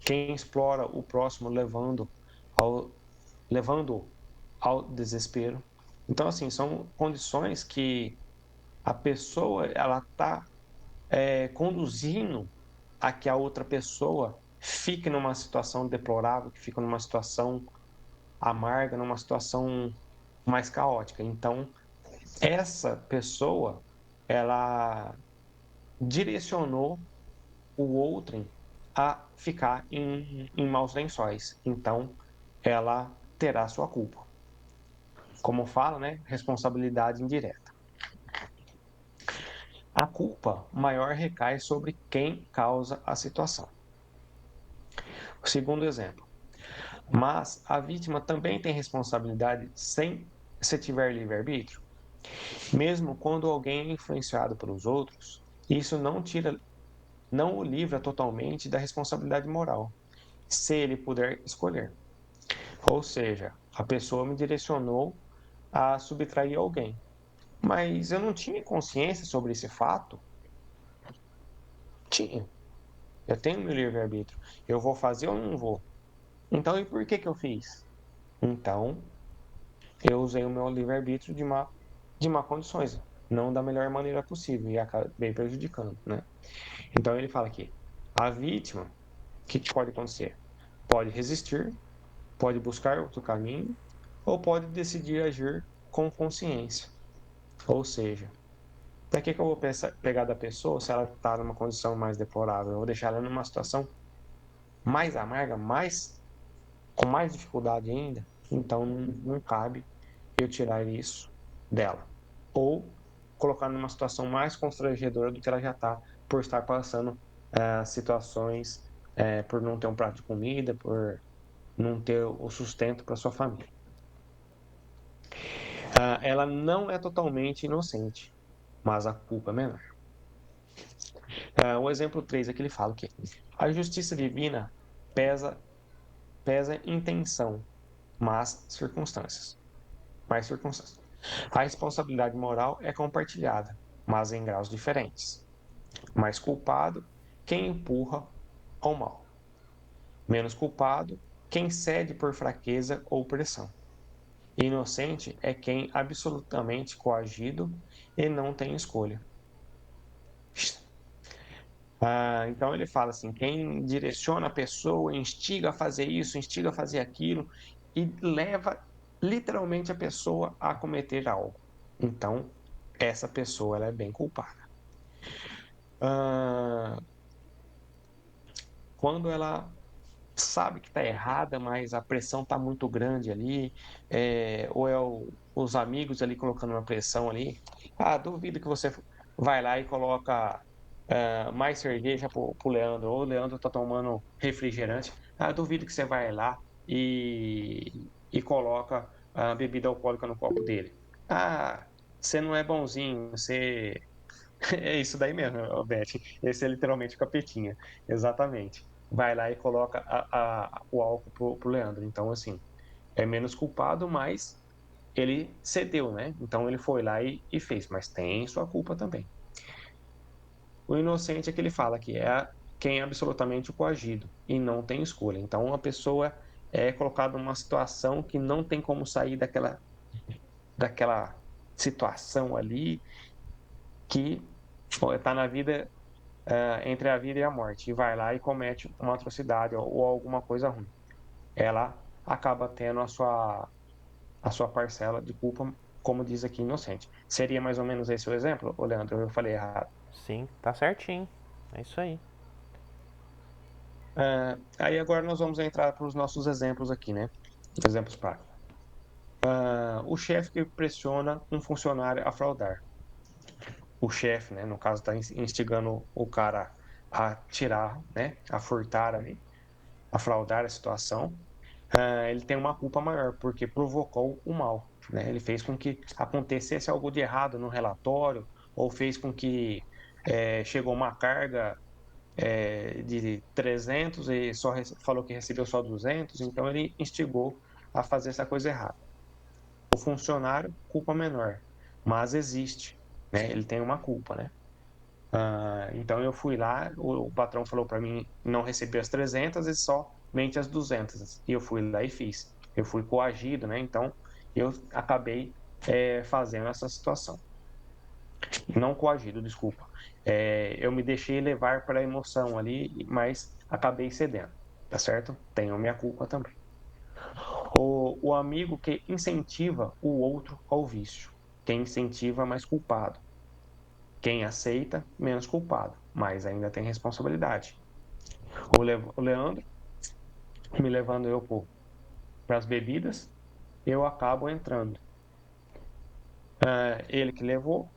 quem explora o próximo levando ao desespero. Então, assim, são condições que a pessoa ela está conduzindo a que a outra pessoa fique numa situação deplorável, que fique numa situação amarga, numa situação mais caótica. Então, essa pessoa, ela direcionou o outrem a ficar em maus lençóis. Então, ela terá sua culpa. Como fala, né? Responsabilidade indireta. A culpa maior recai sobre quem causa a situação. O segundo exemplo. Mas a vítima também tem responsabilidade se tiver livre-arbítrio. Mesmo quando alguém é influenciado pelos outros, isso não o livra totalmente da responsabilidade moral, se ele puder escolher. Ou seja, a pessoa me direcionou a subtrair alguém. Mas eu não tinha consciência sobre esse fato? Tinha. Eu tenho meu livre-arbítrio. Eu vou fazer ou não vou? Então, e por que que eu fiz? Então, eu usei o meu livre-arbítrio de má condições, não da melhor maneira possível e acabei prejudicando, né? Então, ele fala aqui, a vítima, o que pode acontecer? Pode resistir, pode buscar outro caminho, ou pode decidir agir com consciência. Ou seja, para que eu vou pegar da pessoa se ela está numa condição mais deplorável? Eu vou deixar ela numa situação mais amarga, com mais dificuldade ainda? Então não cabe eu tirar isso dela. Ou colocar numa situação mais constrangedora do que ela já está, por estar passando situações, por não ter um prato de comida, por não ter o sustento para sua família. Ela não é totalmente inocente, mas a culpa é menor. O exemplo 3 é que ele fala que a justiça divina pesa, pesa intenção, mas circunstâncias. Mais circunstâncias. A responsabilidade moral é compartilhada, mas em graus diferentes. Mais culpado, quem empurra ao mal. Menos culpado, quem cede por fraqueza ou pressão. Inocente é quem absolutamente coagido e não tem escolha. Então ele fala assim: quem direciona a pessoa, instiga a fazer isso, instiga a fazer aquilo e leva literalmente a pessoa a cometer algo. Então, essa pessoa ela é bem culpada. Ah, quando ela sabe que está errada, mas a pressão está muito grande ali, ou é os amigos ali colocando uma pressão ali. Duvido que você vai lá e coloca mais cerveja pro Leandro, ou o Leandro tá tomando refrigerante. Duvido que você vai lá e coloca a bebida alcoólica no copo dele. Você não é bonzinho, você. É isso daí mesmo, Beth. Esse é literalmente o capetinha. Exatamente. Vai lá e coloca o álcool pro Leandro. Então, assim, é menos culpado, mas ele cedeu, né? Então ele foi lá e fez, mas tem sua culpa também. O inocente é que ele fala que é quem é absolutamente o coagido e não tem escolha. Então a pessoa é colocada numa situação que não tem como sair daquela situação ali que está na vida entre a vida e a morte e vai lá e comete uma atrocidade ou alguma coisa ruim, ela acaba tendo a sua parcela de culpa, como diz aqui, inocente. Seria mais ou menos esse o exemplo, ô Leandro? Eu falei errado. Sim, tá certinho. É isso aí. Aí agora nós vamos entrar para os nossos exemplos aqui, né? Exemplos práticos. O chefe que pressiona um funcionário a fraudar. O chefe, né, no caso, está instigando o cara a tirar, né, a furtar ali, a fraudar a situação. Ele tem uma culpa maior, porque provocou o mal, né? Ele fez com que acontecesse algo de errado no relatório, ou fez com que chegou uma carga de 300 e só falou que recebeu só 200, então ele instigou a fazer essa coisa errada. O funcionário, culpa menor, mas existe, né? Ele tem uma culpa, né? Então eu fui lá, o patrão falou para mim não receber as 300 e somente as 200. E eu fui lá e fiz. Eu fui coagido, né? Então eu acabei fazendo essa situação. Não coagido, desculpa. Eu me deixei levar para a emoção ali, mas acabei cedendo, tá certo? Tenho minha culpa também. O amigo que incentiva o outro ao vício. Quem incentiva é mais culpado. Quem aceita, menos culpado, mas ainda tem responsabilidade. O Leandro me levando eu para as bebidas, eu acabo entrando. Ele que levou,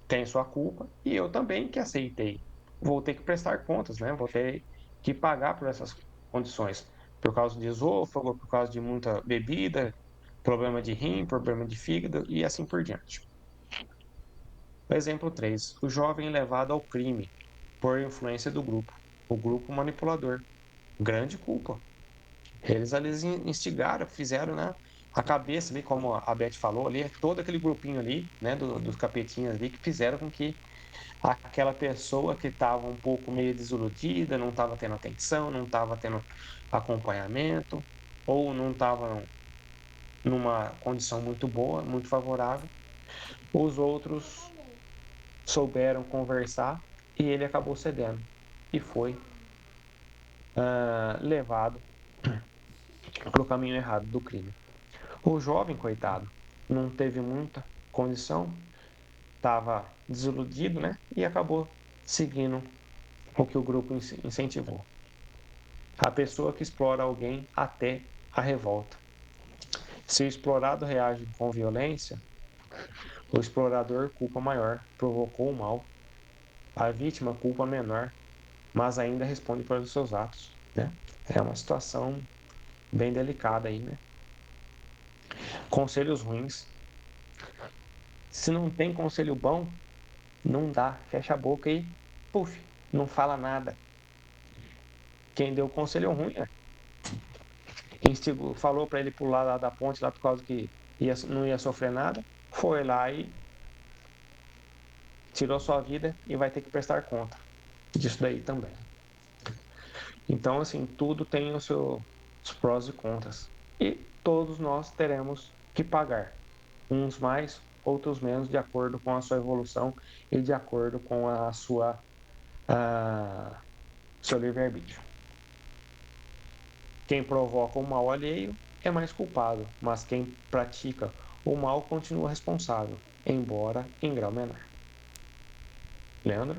tem sua culpa, e eu também que aceitei. Vou ter que prestar contas, né? Vou ter que pagar por essas condições. Por causa de esôfago, por causa de muita bebida, problema de rim, problema de fígado e assim por diante. Exemplo 3. O jovem levado ao crime por influência do grupo. O grupo manipulador. Grande culpa. Eles instigaram, fizeram, né? A cabeça ali, como a Beth falou ali, todo aquele grupinho ali, né, dos capetinhas ali, que fizeram com que aquela pessoa que estava um pouco meio desiludida, não estava tendo atenção, não estava tendo acompanhamento, ou não estava numa condição muito boa, muito favorável, os outros souberam conversar e ele acabou cedendo e foi levado para o caminho errado do crime. O jovem, coitado, não teve muita condição, estava desiludido, né? E acabou seguindo o que o grupo incentivou. A pessoa que explora alguém até a revolta. Se o explorado reage com violência, o explorador culpa maior, provocou o mal. A vítima culpa menor, mas ainda responde pelos seus atos, né? É uma situação bem delicada aí, né? Conselhos ruins. Se não tem conselho bom, não dá. Fecha a boca e, puf, não fala nada. Quem deu conselho ruim, instigou, falou para ele pular lá da ponte, lá por causa que não ia sofrer nada, foi lá e tirou sua vida e vai ter que prestar conta disso daí também. Então, assim, tudo tem os seus prós e contras. E todos nós teremos que pagar. Uns mais, outros menos, de acordo com a sua evolução e de acordo com a sua seu livre-arbítrio. Quem provoca o mal alheio é mais culpado, mas quem pratica o mal continua responsável, embora em grau menor. Leandro?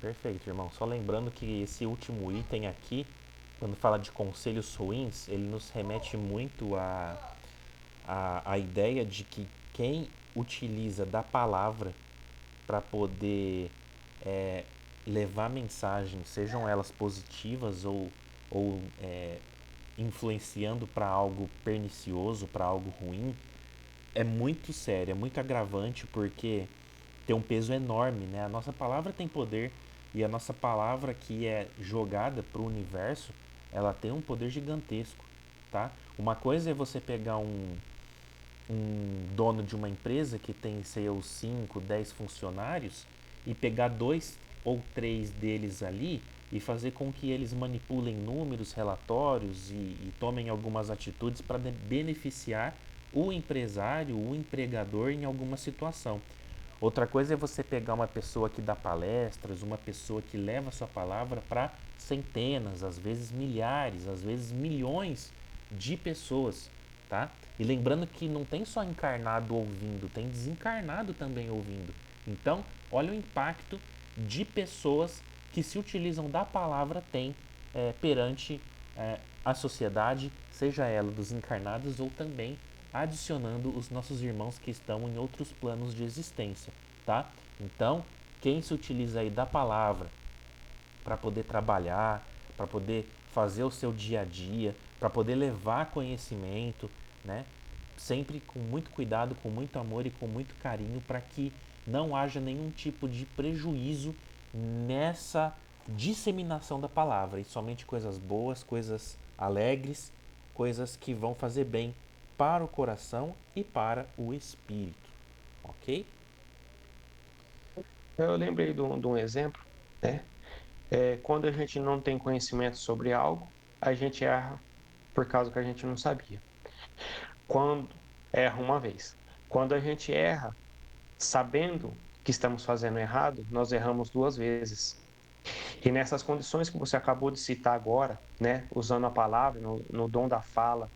Perfeito, irmão. Só lembrando que esse último item aqui, quando fala de conselhos ruins, ele nos remete muito a ideia de que quem utiliza da palavra para poder é, levar mensagens, sejam elas positivas ou influenciando para algo pernicioso, para algo ruim, é muito sério, é muito agravante porque tem um peso enorme, né? A nossa palavra tem poder e a nossa palavra que é jogada para o universo, ela tem um poder gigantesco, tá? Uma coisa é você pegar um dono de uma empresa que tem seus 5, 10 funcionários e pegar dois ou três deles ali e fazer com que eles manipulem números, relatórios e tomem algumas atitudes para beneficiar o empresário, o empregador em alguma situação. Outra coisa é você pegar uma pessoa que dá palestras, uma pessoa que leva a sua palavra para centenas, às vezes milhares, às vezes milhões de pessoas, tá? E lembrando que não tem só encarnado ouvindo, tem desencarnado também ouvindo. Então, olha o impacto de pessoas que se utilizam da palavra tem perante a sociedade, seja ela dos encarnados ou também adicionando os nossos irmãos que estão em outros planos de existência, tá? Então, quem se utiliza aí da palavra para poder trabalhar, para poder fazer o seu dia a dia, para poder levar conhecimento, né? Sempre com muito cuidado, com muito amor e com muito carinho para que não haja nenhum tipo de prejuízo nessa disseminação da palavra e somente coisas boas, coisas alegres, coisas que vão fazer bem para o coração e para o espírito, ok? Eu lembrei de um exemplo, né? Quando a gente não tem conhecimento sobre algo, a gente erra por causa que a gente não sabia. Quando erra uma vez. Quando a gente erra sabendo que estamos fazendo errado, nós erramos duas vezes. E nessas condições que você acabou de citar agora, né, usando a palavra no dom da fala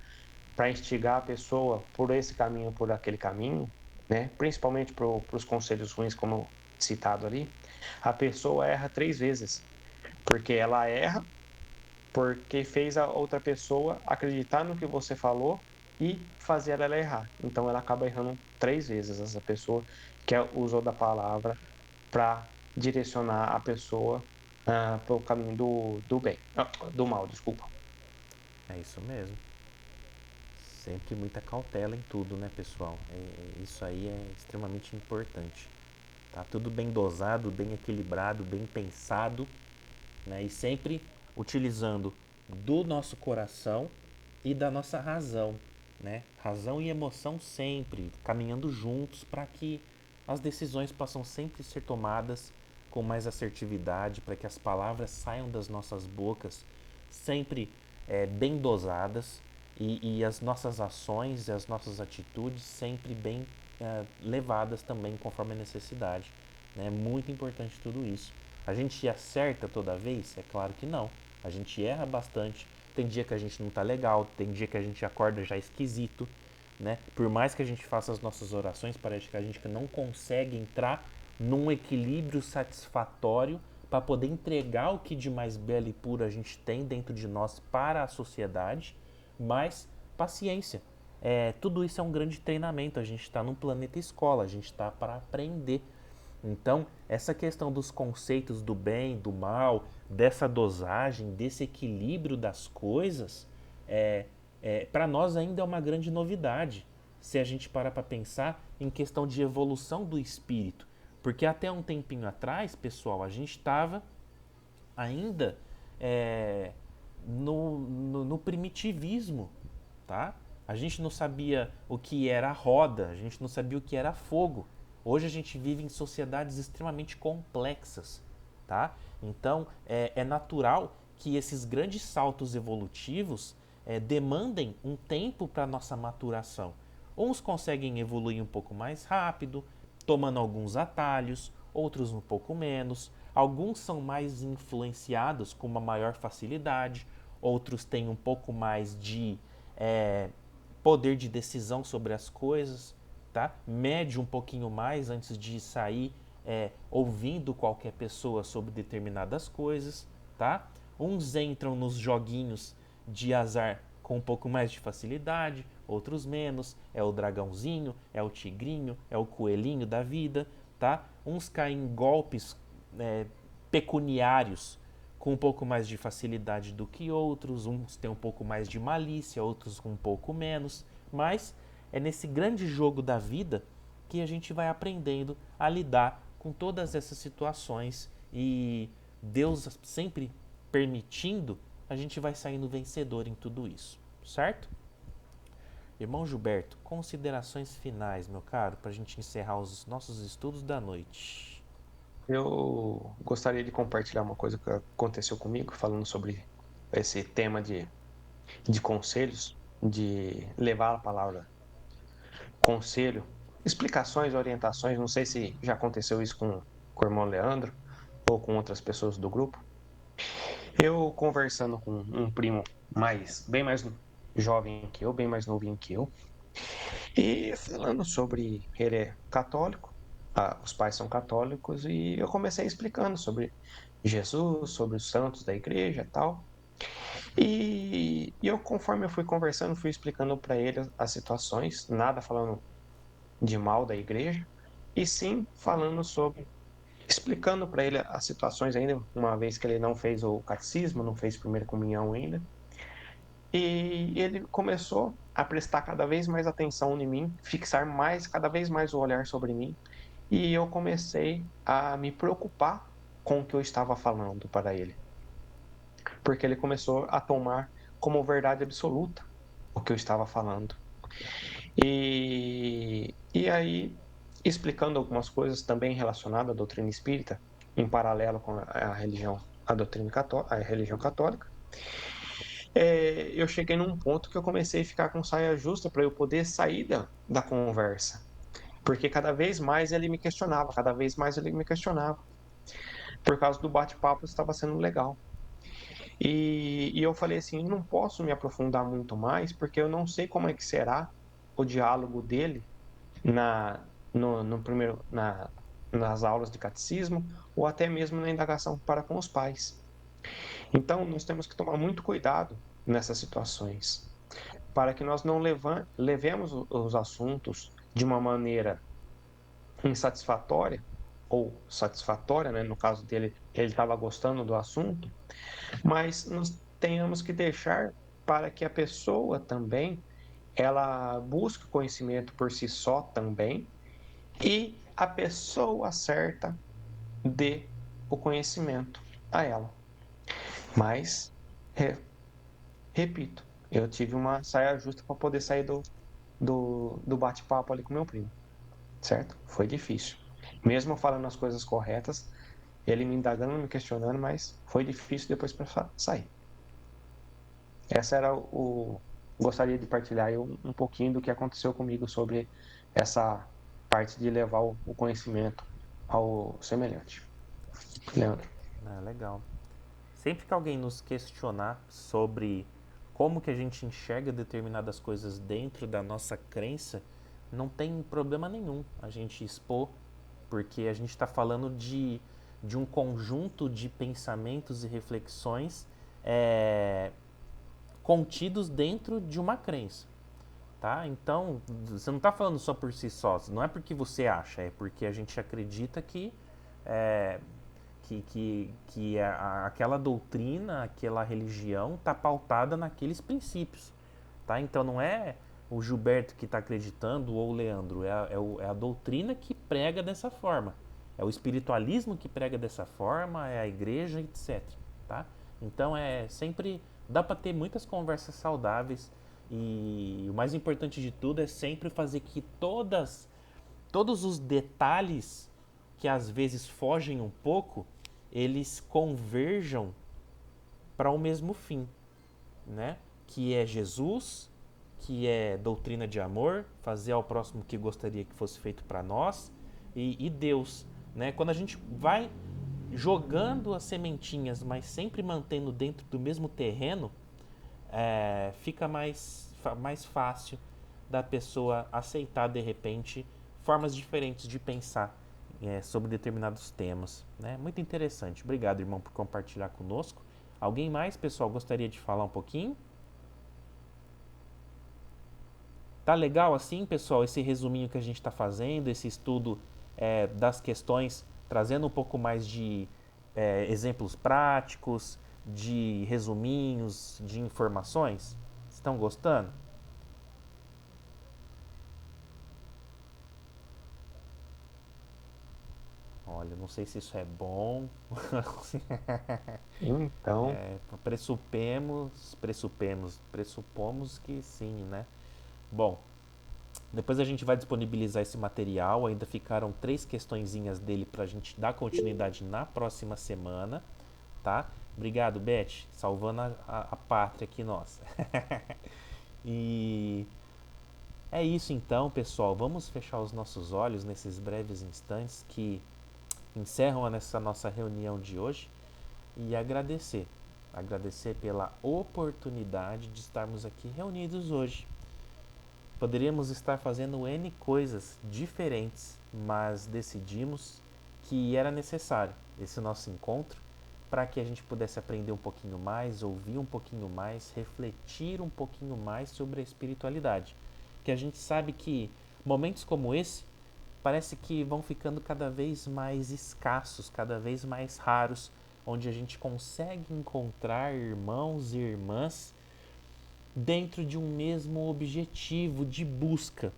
para instigar a pessoa por esse caminho, por aquele caminho, né, principalmente para os conselhos ruins, como citado ali, a pessoa erra três vezes, porque ela erra porque fez a outra pessoa acreditar no que você falou e fazer ela errar. Então ela acaba errando três vezes, essa pessoa que usou da palavra para direcionar a pessoa para o caminho do bem, do mal, desculpa. É isso mesmo. Sempre muita cautela em tudo, né, pessoal? Isso aí é extremamente importante. Tá tudo bem dosado, bem equilibrado, bem pensado, né? E sempre utilizando do nosso coração e da nossa razão, né? Razão e emoção sempre caminhando juntos para que as decisões possam sempre ser tomadas com mais assertividade, para que as palavras saiam das nossas bocas sempre bem dosadas e as nossas ações e as nossas atitudes sempre bem levadas também conforme a necessidade. É muito importante tudo isso. A gente acerta toda vez? É claro que não. A gente erra bastante. Tem dia que a gente não tá legal, tem dia que a gente acorda já esquisito, né? Por mais que a gente faça as nossas orações, parece que a gente não consegue entrar num equilíbrio satisfatório para poder entregar o que de mais belo e puro a gente tem dentro de nós para a sociedade, mas paciência. Tudo isso é um grande treinamento. A gente está num planeta escola, a gente está para aprender. Então, essa questão dos conceitos do bem, do mal, dessa dosagem, desse equilíbrio das coisas, para nós ainda é uma grande novidade se a gente parar para pensar em questão de evolução do espírito. Porque até um tempinho atrás, pessoal, a gente estava ainda no primitivismo, tá? A gente não sabia o que era roda, a gente não sabia o que era fogo. Hoje a gente vive em sociedades extremamente complexas, tá? Então é natural que esses grandes saltos evolutivos demandem um tempo para nossa maturação. Uns conseguem evoluir um pouco mais rápido, tomando alguns atalhos, outros um pouco menos. Alguns são mais influenciados com uma maior facilidade, outros têm um pouco mais de poder de decisão sobre as coisas, tá? Mede um pouquinho mais antes de sair ouvindo qualquer pessoa sobre determinadas coisas, tá? Uns entram nos joguinhos de azar com um pouco mais de facilidade, outros menos. É o dragãozinho, é o tigrinho, é o coelhinho da vida, tá? Uns caem em golpes pecuniários com um pouco mais de facilidade do que outros, uns têm um pouco mais de malícia, outros com um pouco menos, mas é nesse grande jogo da vida que a gente vai aprendendo a lidar com todas essas situações e Deus sempre permitindo, a gente vai saindo vencedor em tudo isso, certo? Irmão Gilberto, considerações finais, meu caro, para a gente encerrar os nossos estudos da noite. Eu gostaria de compartilhar uma coisa que aconteceu comigo, falando sobre esse tema de conselhos, de levar a palavra conselho. explicações, orientações. Não sei se já aconteceu isso com o irmão Leandro ou com outras pessoas do grupo. Eu conversando com um primo bem mais jovem que eu, bem mais novinho que eu, e falando sobre ele é católico, os pais são católicos, e eu comecei explicando sobre Jesus, sobre os santos da igreja e tal. E eu, conforme eu fui conversando, fui explicando para ele as situações, nada falando de mal da igreja, e sim falando sobre, explicando para ele as situações ainda, uma vez que ele não fez o catecismo, não fez primeira comunhão ainda. E ele começou a prestar cada vez mais atenção em mim, fixar cada vez mais o olhar sobre mim, e eu comecei a me preocupar com o que eu estava falando para ele, porque ele começou a tomar como verdade absoluta o que eu estava falando. E aí, explicando algumas coisas também relacionadas à doutrina espírita, em paralelo com a religião, a doutrina católica, a religião católica, eu cheguei num ponto que eu comecei a ficar com saia justa para eu poder sair da conversa. Porque cada vez mais ele me questionava, cada vez mais ele me questionava. Por causa do bate-papo estava sendo legal. E eu falei assim, não posso me aprofundar muito mais, porque eu não sei como é que será o diálogo dele na, no primeiro, nas aulas de catecismo, ou até mesmo na indagação para com os pais. Então, nós temos que tomar muito cuidado nessas situações, para que nós não levemos os assuntos de uma maneira insatisfatória, ou satisfatória, né? No caso dele, ele estava gostando do assunto, mas nós tenhamos que deixar para que a pessoa também ela busque conhecimento por si só também, e a pessoa certa dê o conhecimento a ela. Mas, repito, eu tive uma saia justa para poder sair do bate-papo ali com meu primo, certo? Foi difícil. Mesmo falando as coisas corretas, ele me indagando, me questionando, mas foi difícil depois para sair. Essa era o. Gostaria de partilhar um pouquinho do que aconteceu comigo sobre essa parte de levar o conhecimento ao semelhante. Leandro. Legal. Sempre que alguém nos questionar sobre como que a gente enxerga determinadas coisas dentro da nossa crença, não tem problema nenhum a gente expor, porque a gente está falando de um conjunto de pensamentos e reflexões é, contidos dentro de uma crença. Tá? Então, você não está falando só por si só, não é porque você acha, é porque a gente acredita é, aquela doutrina, aquela religião está pautada naqueles princípios. Tá? Então não é o Gilberto que está acreditando ou o Leandro, é a doutrina que prega dessa forma. É o espiritualismo que prega dessa forma, é a igreja, etc. Tá? Então é sempre. Dá para ter muitas conversas saudáveis e o mais importante de tudo é sempre fazer que todos os detalhes que às vezes fogem um pouco, eles converjam para o mesmo fim, né? Que é Jesus, que é doutrina de amor, fazer ao próximo o que gostaria que fosse feito para nós, e Deus, né? Quando a gente vai jogando as sementinhas, mas sempre mantendo dentro do mesmo terreno, fica mais fácil da pessoa aceitar de repente formas diferentes de pensar sobre determinados temas. Né? Muito interessante. Obrigado, irmão, por compartilhar conosco. Alguém mais, pessoal, gostaria de falar um pouquinho? Tá legal assim, pessoal, esse resuminho que a gente está fazendo, esse estudo das questões, trazendo um pouco mais de exemplos práticos, de resuminhos, de informações? Estão gostando? Olha, não sei se isso é bom. Então, Pressupomos que sim, né? Bom, depois a gente vai disponibilizar esse material. Ainda ficaram 3 questõezinhas dele para a gente dar continuidade na próxima semana, tá? Obrigado, Beth, salvando a pátria aqui nossa. E É isso então, pessoal. Vamos fechar os nossos olhos nesses breves instantes que encerram essa nossa reunião de hoje e agradecer. Agradecer pela oportunidade de estarmos aqui reunidos hoje. Poderíamos estar fazendo N coisas diferentes, mas decidimos que era necessário esse nosso encontro para que a gente pudesse aprender um pouquinho mais, ouvir um pouquinho mais, refletir um pouquinho mais sobre a espiritualidade. Que a gente sabe que momentos como esse parece que vão ficando cada vez mais escassos, cada vez mais raros, onde a gente consegue encontrar irmãos e irmãs dentro de um mesmo objetivo de busca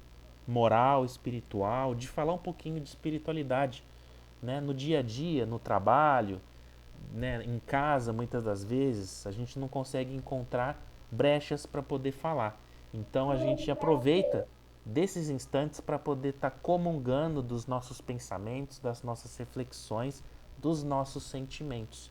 moral, espiritual, de falar um pouquinho de espiritualidade, né? No dia a dia, no trabalho, né? Em casa, muitas das vezes, a gente não consegue encontrar brechas para poder falar. Então a gente aproveita desses instantes para poder estar comungando dos nossos pensamentos, das nossas reflexões, dos nossos sentimentos.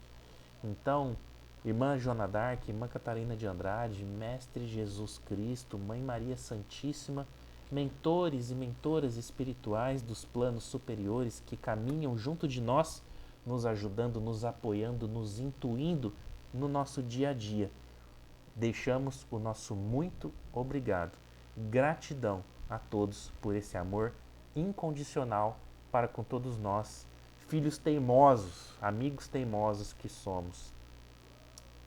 Então, Irmã Joana d'Arc, Irmã Catarina de Andrade, Mestre Jesus Cristo, Mãe Maria Santíssima, mentores e mentoras espirituais dos planos superiores que caminham junto de nós, nos ajudando, nos apoiando, nos intuindo no nosso dia a dia. Deixamos o nosso muito obrigado. Gratidão a todos por esse amor incondicional para com todos nós, filhos teimosos, amigos teimosos que somos.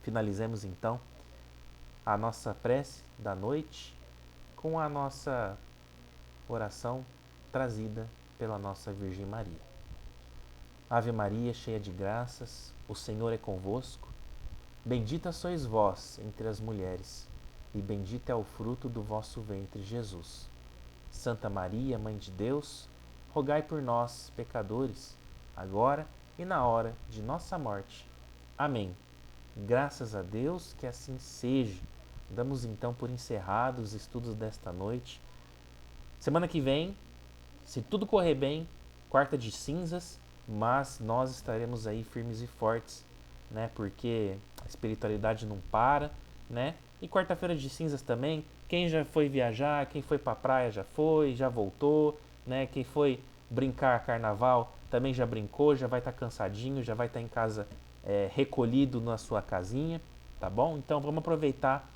Finalizemos então a nossa prece da noite com a nossa oração trazida pela nossa Virgem Maria. Ave Maria, cheia de graças, o Senhor é convosco. Bendita sois vós entre as mulheres, e bendito é o fruto do vosso ventre, Jesus. Santa Maria, Mãe de Deus, rogai por nós, pecadores, agora e na hora de nossa morte. Amém. Graças a Deus que assim seja. Damos então por encerrados os estudos desta noite. Semana que vem, se tudo correr bem, quarta de cinzas, mas nós estaremos aí firmes e fortes, né? Porque a espiritualidade não para, né? E quarta-feira de cinzas também, quem já foi viajar, quem foi pra praia já foi, já voltou, né? Quem foi brincar carnaval também já brincou, já vai estar cansadinho, já vai estar em casa recolhido na sua casinha, tá bom? Então vamos aproveitar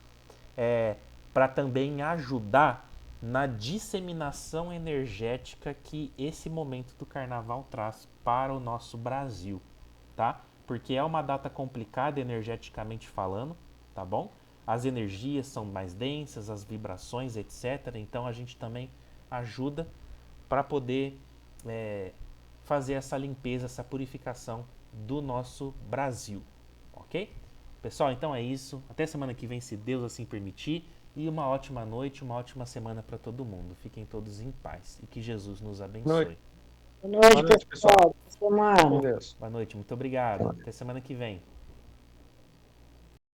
para também ajudar na disseminação energética que esse momento do carnaval traz para o nosso Brasil, tá? Porque é uma data complicada energeticamente falando, tá bom? As energias são mais densas, as vibrações, etc. Então a gente também ajuda para poder fazer essa limpeza, essa purificação do nosso Brasil, ok? Pessoal, então é isso. Até semana que vem, se Deus assim permitir. E uma ótima noite, uma ótima semana para todo mundo. Fiquem todos em paz e que Jesus nos abençoe. Boa noite, Boa noite, pessoal. pessoal. Boa Com semana. Deus. Boa noite, muito obrigado. Até semana que vem.